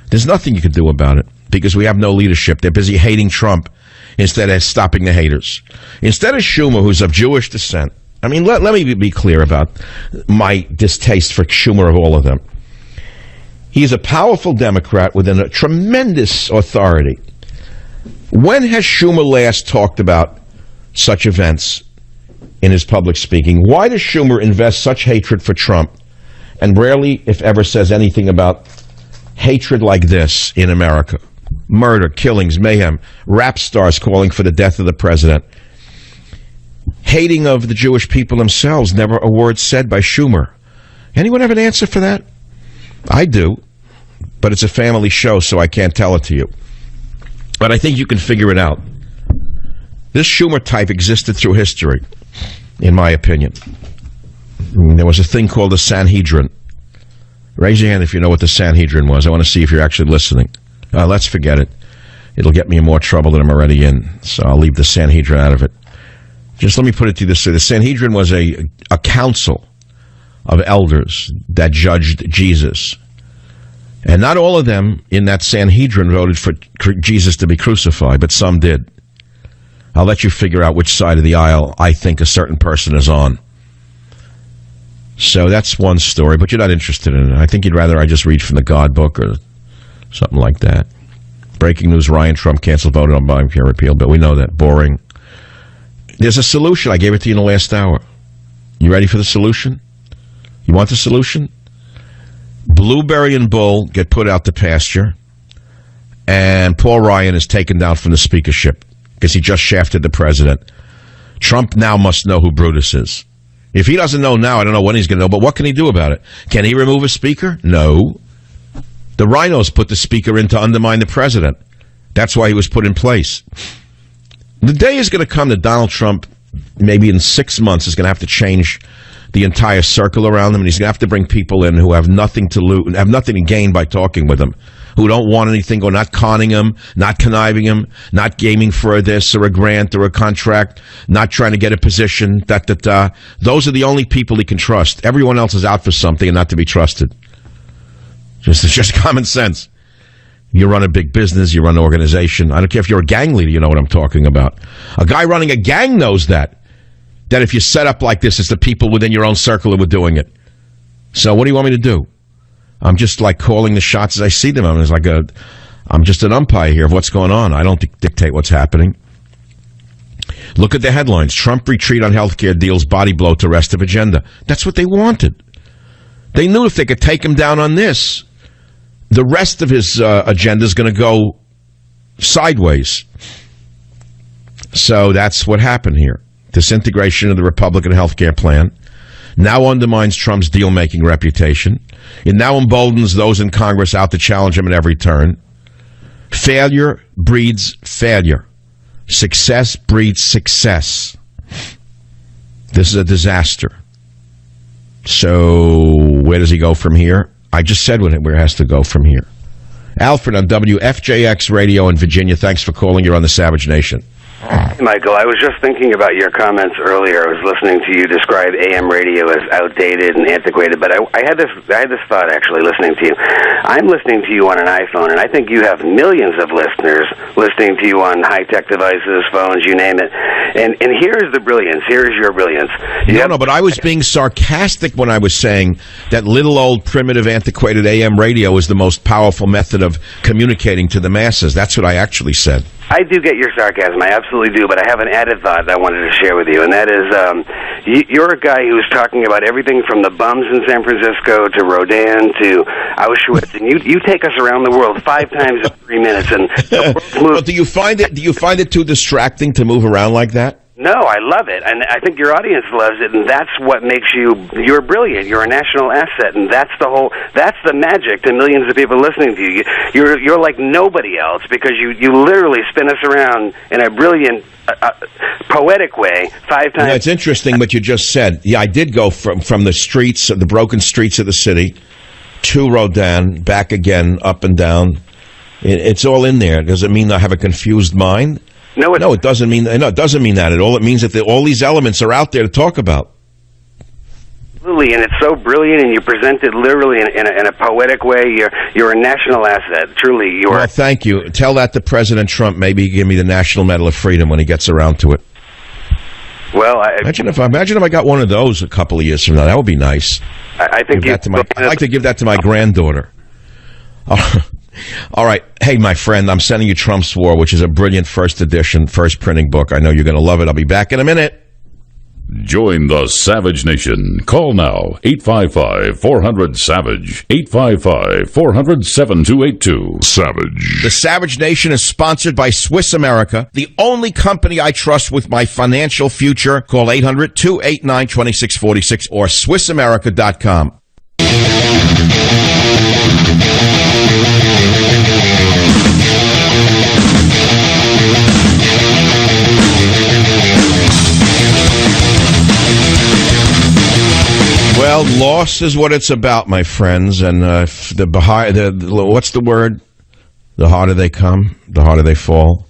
There's nothing you can do about it because we have no leadership. They're busy hating Trump instead of stopping the haters. Instead of Schumer, who's of Jewish descent, I mean, let me be clear about my distaste for Schumer of all of them. He's a powerful Democrat with a tremendous authority. When has Schumer last talked about such events in his public speaking? Why does Schumer invest such hatred for Trump and rarely, if ever, says anything about hatred like this in America? Murder, killings, mayhem, rap stars calling for the death of the president. Hating of the Jewish people themselves, never a word said by Schumer. Anyone have an answer for that? I do, but it's a family show, so I can't tell it to you. But I think you can figure it out. This Schumer type existed through history, in my opinion. There was a thing called the Sanhedrin. Raise your hand if you know what the Sanhedrin was. I want to see if you're actually listening. Let's forget it. It'll get me in more trouble than I'm already in, so I'll leave the Sanhedrin out of it. Just let me put it to you this way. The Sanhedrin was a council of elders that judged Jesus. And not all of them in that Sanhedrin voted for Jesus to be crucified, but some did. I'll let you figure out which side of the aisle I think a certain person is on. So that's one story, but you're not interested in it. I think you'd rather I just read from the God book or something like that. Breaking news, Ryan Trump canceled vote on Obamacare repeal, but we know that. Boring. There's a solution. I gave it to you in the last hour. You ready for the solution? You want the solution? Blueberry and Bull get put out to pasture, and Paul Ryan is taken down from the speakership because he just shafted the president. Trump now must know who Brutus is. If he doesn't know now, I don't know when he's going to know, but what can he do about it? Can he remove a speaker? No. The rhinos put the speaker in to undermine the president. That's why he was put in place. The day is going to come that Donald Trump, maybe in 6 months, is going to have to change the entire circle around him, and he's going to have to bring people in who have nothing to lose, have nothing to gain by talking with him, who don't want anything, or not conning him, not conniving him, not gaming for this or a grant or a contract, not trying to get a position. Those are the only people he can trust. Everyone else is out for something and not to be trusted. It's just common sense. You run a big business, you run an organization. I don't care if you're a gang leader, you know what I'm talking about. A guy running a gang knows that if you set up like this, it's the people within your own circle who are doing it. So what do you want me to do? I'm just like calling the shots as I see them. I'm just an umpire here of what's going on. I don't dictate what's happening. Look at the headlines. Trump retreat on healthcare deals, body blow to rest of agenda. That's what they wanted. They knew if they could take him down on this, the rest of his agenda is going to go sideways. So that's what happened here. Disintegration of the Republican health care plan now undermines Trump's deal-making reputation. It now emboldens those in Congress out to challenge him at every turn. Failure breeds failure. Success breeds success. This is a disaster. So where does he go from here? I just said where it has to go from here. Alfred on WFJX Radio in Virginia. Thanks for calling. You're on the Savage Nation. Michael, I was just thinking about your comments earlier. I was listening to you describe AM radio as outdated and antiquated, but I had this thought actually listening to you. I'm listening to you on an iPhone, and I think you have millions of listeners listening to you on high-tech devices, phones, you name it. And here's the brilliance. Here's your brilliance. No, but I was being sarcastic when I was saying that little old primitive antiquated AM radio is the most powerful method of communicating to the masses. That's what I actually said. I do get your sarcasm. I absolutely do, but I have an added thought that I wanted to share with you, and that is you're a guy who's talking about everything from the bums in San Francisco to Rodin to Auschwitz, and you take us around the world 5 times in 3 minutes. And well, do you find it too distracting to move around like that? No, I love it, and I think your audience loves it, and that's what makes you're brilliant. You're a national asset, and that's the magic to millions of people listening to you. You're like nobody else because you literally spin us around in a brilliant, poetic way 5 times. It's interesting what you just said. Yeah, I did go from the streets, the broken streets of the city, to Rodin, back again, up and down. It's all in there. Does it mean I have a confused mind? No, it doesn't mean. No, it doesn't mean that at all. It means that all these elements are out there to talk about. Absolutely, and it's so brilliant, and you present it literally in a poetic way. You're a national asset. Truly, you are. Well, thank you. Tell that to President Trump. Maybe give me the National Medal of Freedom when he gets around to it. Well, imagine if I got one of those a couple of years from now. That would be nice. I think I'd like to give that to my granddaughter. All right. Hey, my friend, I'm sending you Trump's War, which is a brilliant first edition, first printing book. I know you're going to love it. I'll be back in a minute. Join the Savage Nation. Call now, 855-400-SAVAGE, 855-400-7282. Savage. The Savage Nation is sponsored by Swiss America, the only company I trust with my financial future. Call 800-289-2646 or SwissAmerica.com. Well, loss is what it's about, my friends. And what's the word? The harder they come, the harder they fall.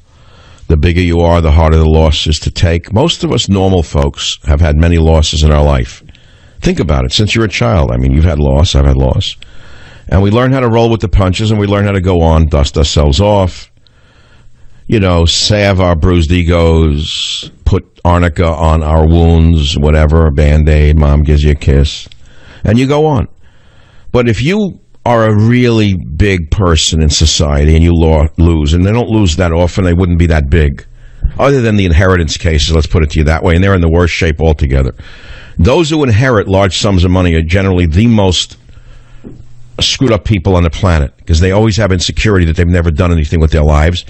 The bigger you are, the harder the loss is to take. Most of us normal folks have had many losses in our life. Think about it. Since you're a child, I mean, you've had loss, I've had loss. And we learn how to roll with the punches, and we learn how to go on, dust ourselves off, salve our bruised egos, put arnica on our wounds, whatever, a Band-Aid, mom gives you a kiss, and you go on. But if you are a really big person in society and you lose, and they don't lose that often, they wouldn't be that big, other than the inheritance cases, let's put it to you that way, and they're in the worst shape altogether. Those who inherit large sums of money are generally the most screwed up people on the planet, because they always have insecurity that they've never done anything with their lives.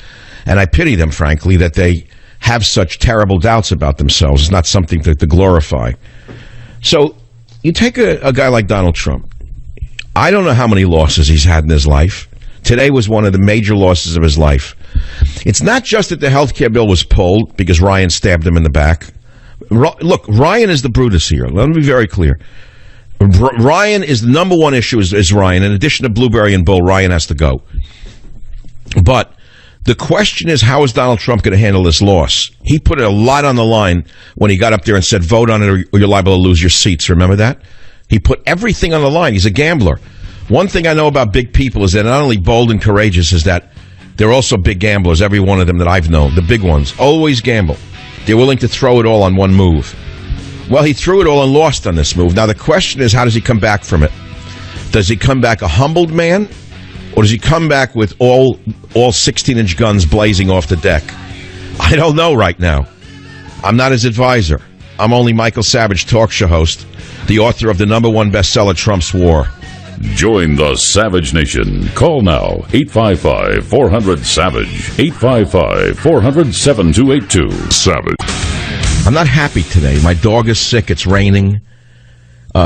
And I pity them, frankly, that they have such terrible doubts about themselves. It's not something to glorify. So you take a guy like Donald Trump. I don't know how many losses he's had in his life. Today was one of the major losses of his life. It's not just that the health care bill was pulled because Ryan stabbed him in the back. Look, Ryan is the Brutus here. Let me be very clear. Ryan is the number one issue is Ryan. In addition to Blueberry and Bull, Ryan has to go. But the question is, how is Donald Trump going to handle this loss? He put a lot on the line when he got up there and said, vote on it or you're liable to lose your seats. Remember that? He put everything on the line. He's a gambler. One thing I know about big people is that not only bold and courageous, is that they're also big gamblers, every one of them that I've known. The big ones always gamble. They're willing to throw it all on one move. Well, he threw it all and lost on this move. Now, the question is, how does he come back from it? Does he come back a humbled man? Or does he come back with all 16-inch guns blazing off the deck? I don't know right now. I'm not his advisor. I'm only Michael Savage, talk show host, the author of the #1 bestseller, Trump's War. Join the Savage Nation. Call now, 855-400-SAVAGE, 855-400-7282. Savage. I'm not happy today. My dog is sick. It's raining.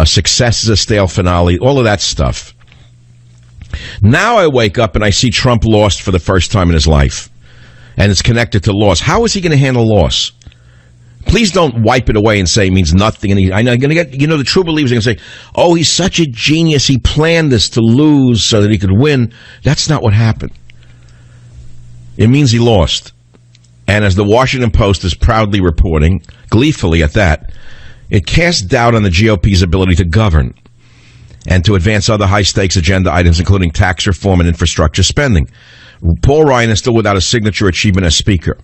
Success is a stale finale. All of that stuff. Now I wake up and I see Trump lost for the first time in his life. And it's connected to loss. How is he going to handle loss? Please don't wipe it away and say it means nothing. And I'm going to get, the true believers are going to say, oh, he's such a genius. He planned this to lose so that he could win. That's not what happened. It means he lost. And as the Washington Post is proudly reporting, gleefully at that, it casts doubt on the GOP's ability to govern and to advance other high-stakes agenda items, including tax reform and infrastructure spending. Paul Ryan is still without a signature achievement as Speaker.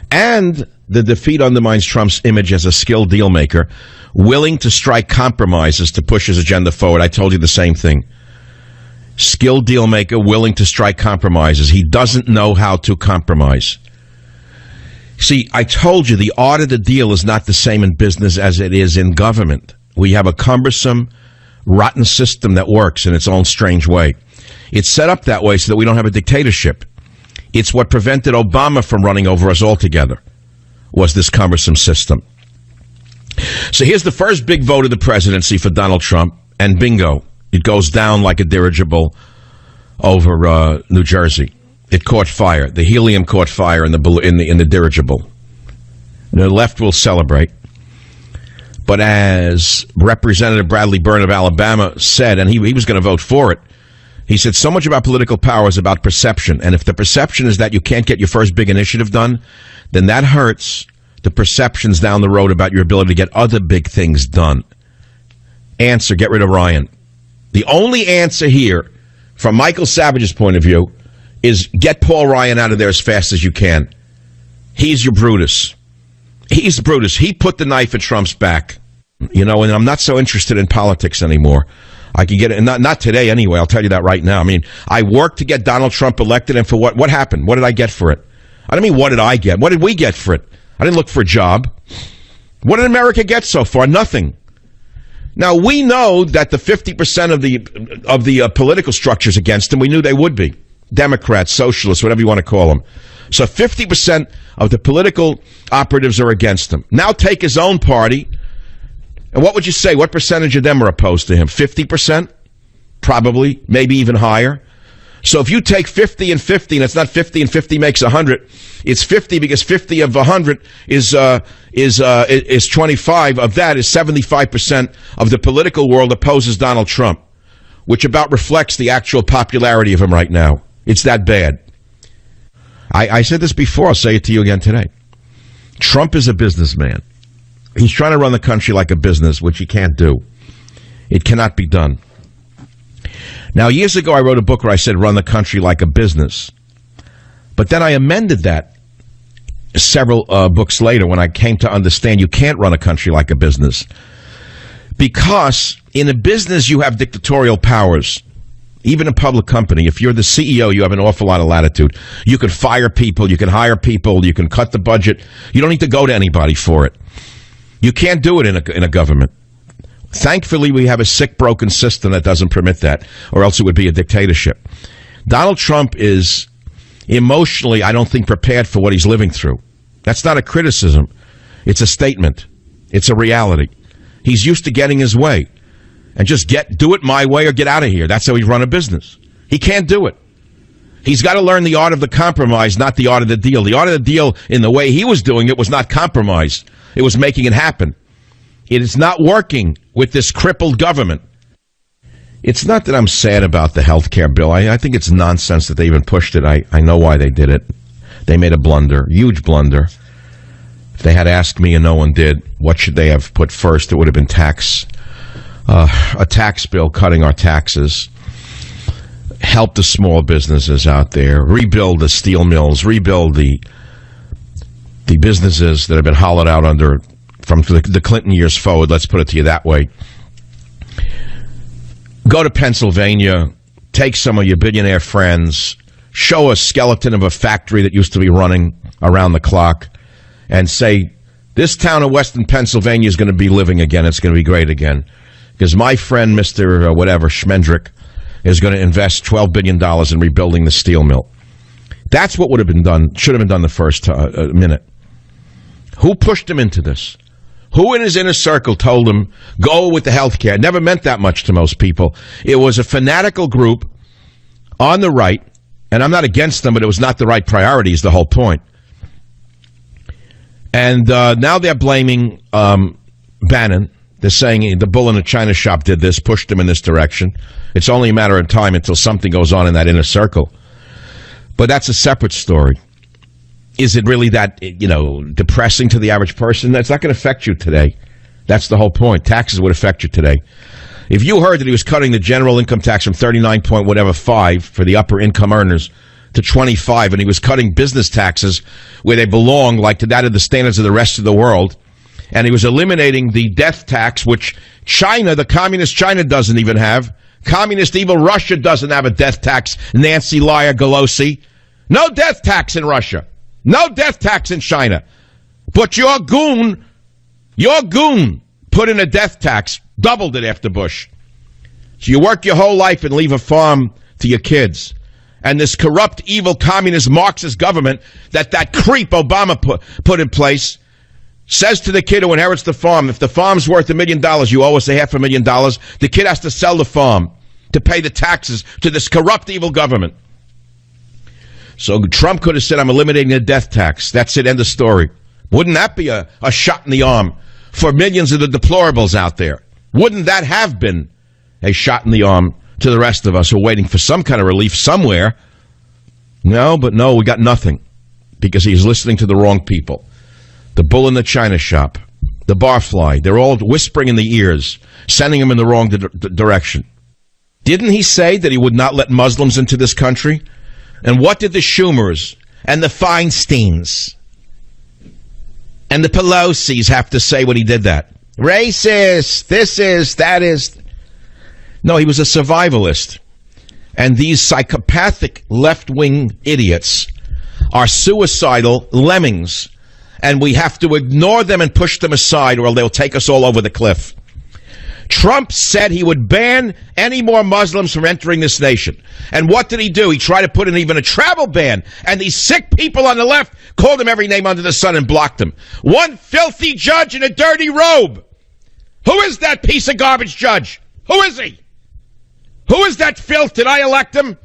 And the defeat undermines Trump's image as a skilled deal-maker, willing to strike compromises to push his agenda forward. I told you the same thing. Skilled deal-maker, willing to strike compromises. He doesn't know how to compromise. See, I told you the art of the deal is not the same in business as it is in government. We have a cumbersome, rotten system that works in its own strange way. It's set up that way so that we don't have a dictatorship. It's what prevented Obama from running over us altogether, was this cumbersome system. So here's the first big vote of the presidency for Donald Trump, and bingo, it goes down like a dirigible over New Jersey. It caught fire. The helium caught fire in the dirigible. The left will celebrate. But as Representative Bradley Byrne of Alabama said, and he was going to vote for it, he said, so much about political power is about perception. And if the perception is that you can't get your first big initiative done, then that hurts the perceptions down the road about your ability to get other big things done. Answer, get rid of Ryan. The only answer here, from Michael Savage's point of view, is get Paul Ryan out of there as fast as you can. He's your Brutus. He's Brutus. He put the knife at Trump's back. And I'm not so interested in politics anymore. I can get it, and not today anyway, I'll tell you that right now. I mean, I worked to get Donald Trump elected, and for what? What happened? What did I get for it? I don't mean what did I get. What did we get for it? I didn't look for a job. What did America get so far? Nothing. Now, we know that the 50% of the political structures against him, we knew they would be. Democrats, socialists, whatever you want to call them. So 50% of the political operatives are against him. Now take his own party, and what would you say? What percentage of them are opposed to him? 50%? Probably, maybe even higher. So if you take 50 and 50, and it's not 50 and 50 makes 100, it's 50 because 50 of 100 is 25. Of that is 75% of the political world opposes Donald Trump, which about reflects the actual popularity of him right now. It's that bad. I said this before. I'll say it to you again today. Trump is a businessman. He's trying to run the country like a business, which he can't do. It cannot be done. Now, years ago, I wrote a book where I said run the country like a business. But then I amended that several books later when I came to understand you can't run a country like a business. Because in a business, you have dictatorial powers. Even a public company, if you're the CEO, you have an awful lot of latitude. You can fire people, you can hire people, you can cut the budget. You don't need to go to anybody for it. You can't do it in a government. Thankfully, we have a sick, broken system that doesn't permit that, or else it would be a dictatorship. Donald Trump is emotionally, I don't think, prepared for what he's living through. That's not a criticism. It's a statement. It's a reality. He's used to getting his way. And just do it my way or get out of here. That's how he's run a business. He can't do it. He's got to learn the art of the compromise, not the art of the deal. The art of the deal, in the way he was doing it, was not compromise. It was making it happen. It is not working with this crippled government. It's not that I'm sad about the health care bill. I think it's nonsense that they even pushed it. I know why they did it. They made a blunder, huge blunder. If they had asked me and no one did, what should they have put first? It would have been a tax bill cutting our taxes, help the small businesses out there, rebuild the steel mills, rebuild the businesses that have been hollowed out from the Clinton years forward. Let's put it to you that way. Go to Pennsylvania, take some of your billionaire friends, show a skeleton of a factory that used to be running around the clock, and say, this town of Western Pennsylvania is going to be living again. It's going to be great again. Because my friend, Mr. Schmendrick, is going to invest $12 billion in rebuilding the steel mill. That's what would have been done, should have been done the first minute. Who pushed him into this? Who in his inner circle told him, go with the health care? It never meant that much to most people. It was a fanatical group on the right, and I'm not against them, but it was not the right priority is the whole point. And now they're blaming Bannon. They're saying the bull in the china shop did this, pushed him in this direction. It's only a matter of time until something goes on in that inner circle. But that's a separate story. Is it really that, depressing to the average person? That's not going to affect you today. That's the whole point. Taxes would affect you today. If you heard that he was cutting the general income tax from 39.5 for the upper income earners to 25, and he was cutting business taxes where they belong, like to that of the standards of the rest of the world, and he was eliminating the death tax, which China, the communist China, doesn't even have. Communist evil Russia doesn't have a death tax. Nancy Liar Pelosi. No death tax in Russia. No death tax in China. But your goon put in a death tax, doubled it after Bush. So you work your whole life and leave a farm to your kids. And this corrupt, evil, communist, Marxist government that creep Obama put in place says to the kid who inherits the farm, if the farm's worth $1 million, you owe us $500,000. The kid has to sell the farm to pay the taxes to this corrupt, evil government. So Trump could have said, I'm eliminating the death tax. That's it, end of story. Wouldn't that be a shot in the arm for millions of the deplorables out there? Wouldn't that have been a shot in the arm to the rest of us who are waiting for some kind of relief somewhere? No, we got nothing because he's listening to the wrong people. The bull in the china shop, the barfly, they're all whispering in the ears, sending him in the wrong direction. Didn't he say that he would not let Muslims into this country? And what did the Schumers and the Feinsteins and the Pelosi's have to say when he did that? Racist, this is, that is. No, he was a survivalist. And these psychopathic left-wing idiots are suicidal lemmings. And we have to ignore them and push them aside or they'll take us all over the cliff. Trump said he would ban any more Muslims from entering this nation. And what did he do? He tried to put in even a travel ban. And these sick people on the left called him every name under the sun and blocked him. One filthy judge in a dirty robe. Who is that piece of garbage judge? Who is he? Who is that filth? Did I elect him?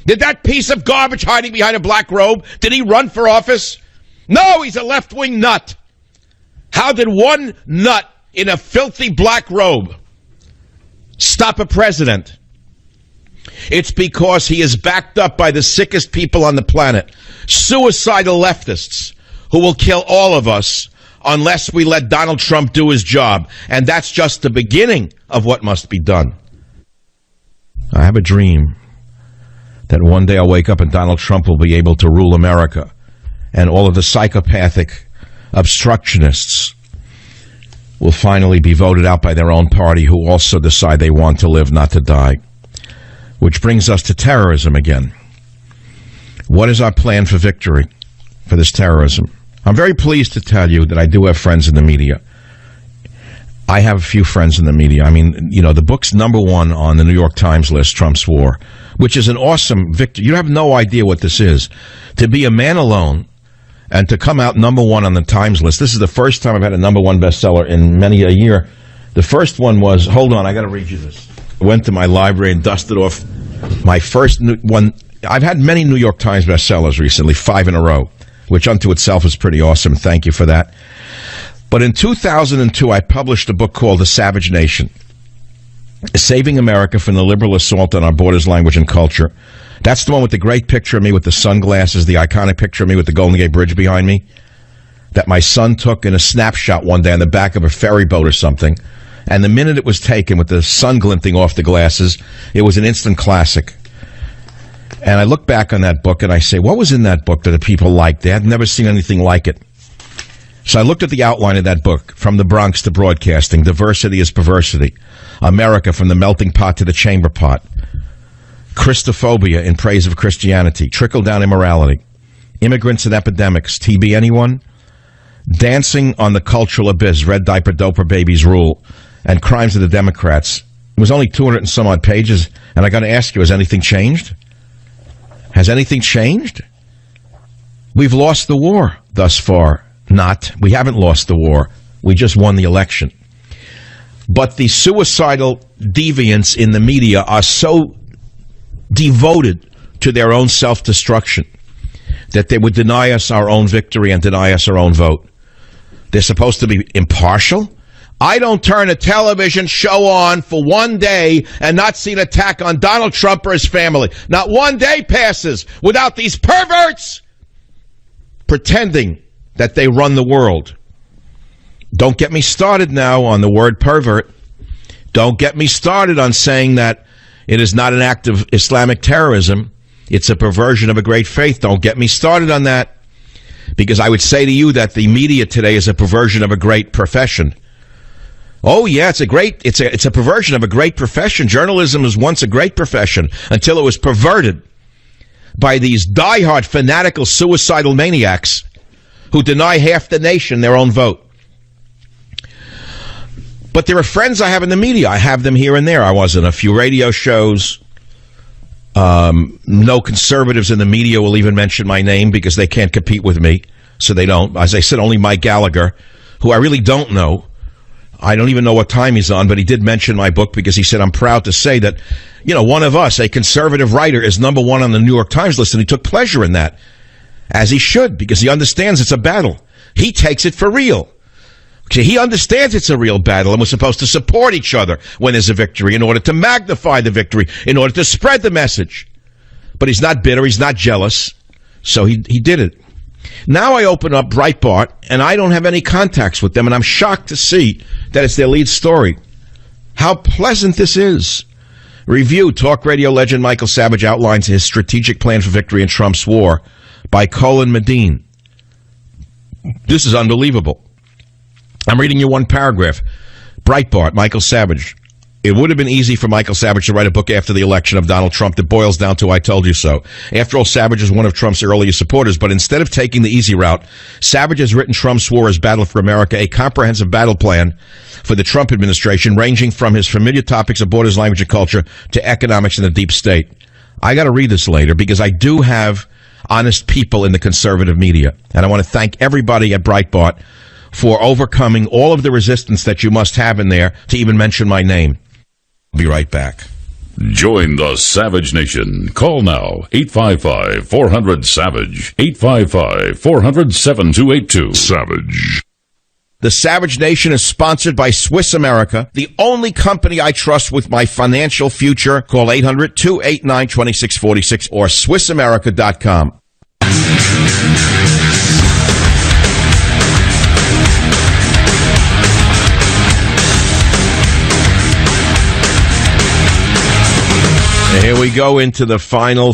Did that piece of garbage hiding behind a black robe, did he run for office? No, he's a left-wing nut. How did one nut in a filthy black robe stop a president? It's because he is backed up by the sickest people on the planet, suicidal leftists who will kill all of us unless we let Donald Trump do his job. And that's just the beginning of what must be done. I have a dream that one day I'll wake up and Donald Trump will be able to rule America, and all of the psychopathic obstructionists will finally be voted out by their own party, who also decide they want to live, not to die. Which brings us to terrorism again. What is our plan for victory for this terrorism? I'm very pleased to tell you that I do have friends in the media. I have a few friends in the media. I mean, you know, the book's #1 on the New York Times list, Trump's War, which is an awesome victory. You have no idea what this is. To be a man alone and to come out #1 on the Times list. This is the first time I've had a #1 bestseller in many a year. The first one was, hold on, I got to read you this. I went to my library and dusted off my first one. I've had many New York Times bestsellers recently, 5 in a row, which unto itself is pretty awesome. Thank you for that. But in 2002, I published a book called The Savage Nation, Saving America from the Liberal Assault on Our Borders, Language, and Culture. That's the one with the great picture of me with the sunglasses, the iconic picture of me with the Golden Gate Bridge behind me, that my son took in a snapshot one day on the back of a ferry boat or something. And the minute it was taken with the sun glinting off the glasses, it was an instant classic. And I look back on that book and I say, what was in that book that the people liked? They had never seen anything like it. So I looked at the outline of that book, From the Bronx to Broadcasting, Diversity is Perversity, America from the Melting Pot to the Chamber Pot, Christophobia in Praise of Christianity, Trickle-Down Immorality, Immigrants and Epidemics, TB Anyone, Dancing on the Cultural Abyss, Red Diaper Doper Babies Rule, and Crimes of the Democrats. It was only 200 and some odd pages, and I got to ask you, has anything changed? Has anything changed? We've lost the war thus far. Not. We haven't lost the war. We just won the election. But the suicidal deviants in the media are so devoted to their own self-destruction that they would deny us our own victory and deny us our own vote. They're supposed to be impartial. I don't turn a television show on for one day and not see an attack on Donald Trump or his family. Not one day passes without these perverts pretending that they run the world. Don't get me started now on the word pervert. Don't get me started on saying that it is not an act of Islamic terrorism. It's a perversion of a great faith. Don't get me started on that, because I would say to you that the media today is a perversion of a great profession. Oh yeah, it's a perversion of a great profession. Journalism was once a great profession until it was perverted by these diehard fanatical suicidal maniacs who deny half the nation their own vote. But there are friends I have in the media. I have them here and there. I was in a few radio shows. No conservatives in the media will even mention my name because they can't compete with me, so they don't. As I said, only Mike Gallagher, who I really don't know. I don't even know what time he's on, but he did mention my book because he said, I'm proud to say that, you know, one of us, a conservative writer, is #1 on the New York Times list, and he took pleasure in that, as he should, because he understands it's a battle. He takes it for real. He understands it's a real battle, and we're supposed to support each other when there's a victory in order to magnify the victory, in order to spread the message. But he's not bitter, he's not jealous, so he did it. Now I open up Breitbart, and I don't have any contacts with them, and I'm shocked to see that it's their lead story. How pleasant this is. Review, talk radio legend Michael Savage outlines his strategic plan for victory in Trump's war by Colin Medine. This is unbelievable. I'm reading you one paragraph. Breitbart, Michael Savage. It would have been easy for Michael Savage to write a book after the election of Donald Trump that boils down to "I told you so." After all, Savage is one of Trump's earliest supporters, but instead of taking the easy route, Savage has written Trump's war as Battle for America, a comprehensive battle plan for the Trump administration, ranging from his familiar topics of borders, language, and culture to economics and the deep state. I got to read this later because I do have honest people in the conservative media, and I want to thank everybody at Breitbart for overcoming all of the resistance that you must have in there to even mention my name. I'll be right back. Join the Savage Nation. Call now, 855-400-SAVAGE, 855-400-7282. Savage. The Savage Nation is sponsored by Swiss America, the only company I trust with my financial future. Call 800-289-2646 or SwissAmerica.com. Here we go into the final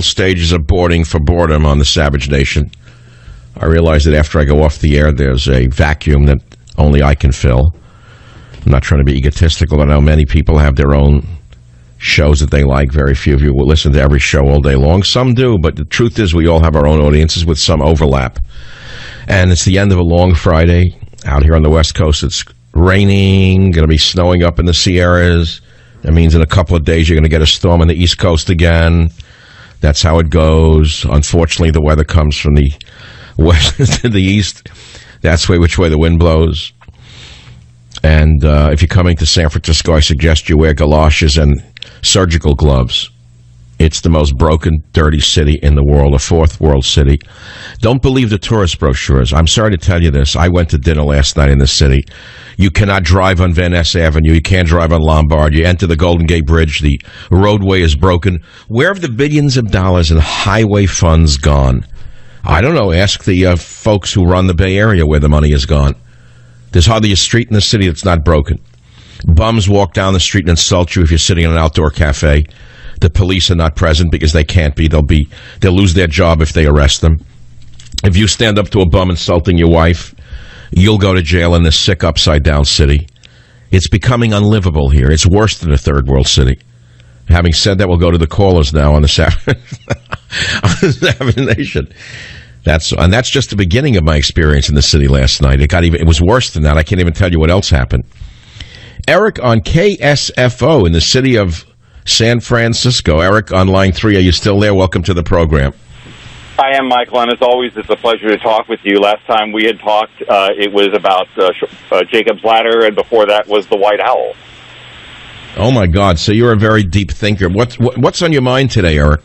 stages of boarding for boredom on the Savage Nation. I realize that after I go off the air, there's a vacuum that only I can fill. I'm not trying to be egotistical. I know many people have their own shows that they like. Very few of you will listen to every show all day long. Some do, but the truth is we all have our own audiences with some overlap. And it's the end of a long Friday. Out here on the West Coast, it's raining, going to be snowing up in the Sierras. That means in a couple of days you're going to get a storm on the East Coast again. That's how it goes. Unfortunately, the weather comes from the west to the east. That's which way the wind blows. And if you're coming to San Francisco, I suggest you wear galoshes and surgical gloves. It's the most broken, dirty city in the world, a fourth world city. Don't believe the tourist brochures. I'm sorry to tell you this. I went to dinner last night in the city. You cannot drive on Van Ness Avenue. You can't drive on Lombard. You enter the Golden Gate Bridge. The roadway is broken. Where have the billions of dollars in highway funds gone? I don't know. Ask the folks who run the Bay Area where the money has gone. There's hardly a street in the city that's not broken. Bums walk down the street and insult you if you're sitting in an outdoor cafe. The police are not present because they can't be. They'll lose their job if they arrest them. If you stand up to a bum insulting your wife, you'll go to jail in this sick upside-down city. It's becoming unlivable here. It's worse than a third-world city. Having said that, we'll go to the callers now on the Savage Nation. That's just the beginning of my experience in the city last night. It was worse than that. I can't even tell you what else happened. Eric on KSFO in the city of San Francisco. Eric on line 3. Are you still there? Welcome to the program. I am, Michael, and as always, it's a pleasure to talk with you. Last time we had talked, it was about Jacob's Ladder, and before that was the White Owl. Oh, my God. So you're a very deep thinker. What's on your mind today, Eric?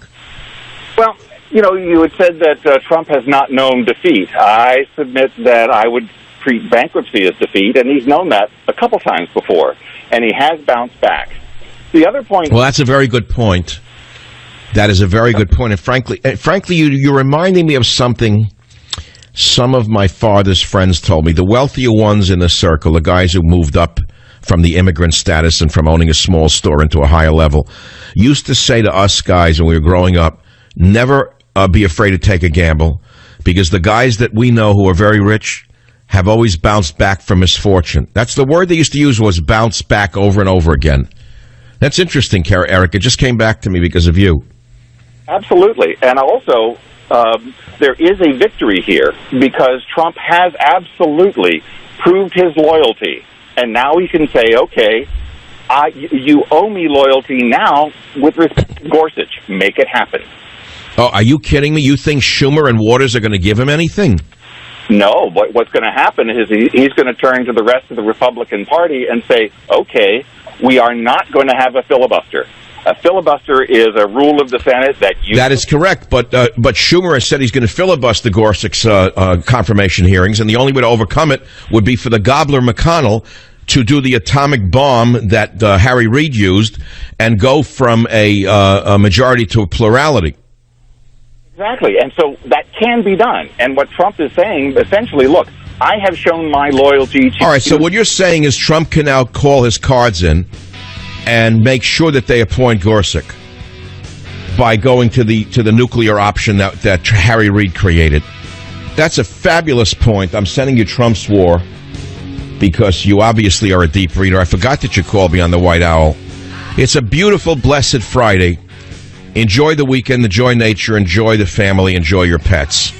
Well, you had said that Trump has not known defeat. I submit that I would treat bankruptcy as defeat, and he's known that a couple times before, and he has bounced back. The other point... Well, that's a very good point. That is a very good point. And frankly, you're reminding me of something some of my father's friends told me. The wealthier ones in the circle, the guys who moved up from the immigrant status and from owning a small store into a higher level, used to say to us guys when we were growing up, never be afraid to take a gamble, because the guys that we know who are very rich have always bounced back from misfortune. That's the word they used to use, was bounce back, over and over again. That's interesting, Eric. It just came back to me because of you. Absolutely. And also, there is a victory here because Trump has absolutely proved his loyalty. And now he can say, okay, you owe me loyalty now with respect to Gorsuch. Make it happen. Oh, are you kidding me? You think Schumer and Waters are going to give him anything? No. What's going to happen is he's going to turn to the rest of the Republican Party and say, okay, we are not going to have a filibuster. A filibuster is a rule of the Senate that you... That is correct, but Schumer has said he's going to filibuster Gorsuch's confirmation hearings, and the only way to overcome it would be for the gobbler McConnell to do the atomic bomb that Harry Reid used and go from a majority to a plurality. Exactly, and so that can be done. And what Trump is saying, essentially, look, I have shown my loyalty to... All right, so what you're saying is Trump can now call his cards in and make sure that they appoint Gorsuch by going to the nuclear option that Harry Reid created. That's a fabulous point. I'm sending you Trump's war. because you obviously are a deep reader. I forgot that you called me on the White Owl. It's a beautiful, blessed Friday. Enjoy the weekend, enjoy nature, enjoy the family, enjoy your pets.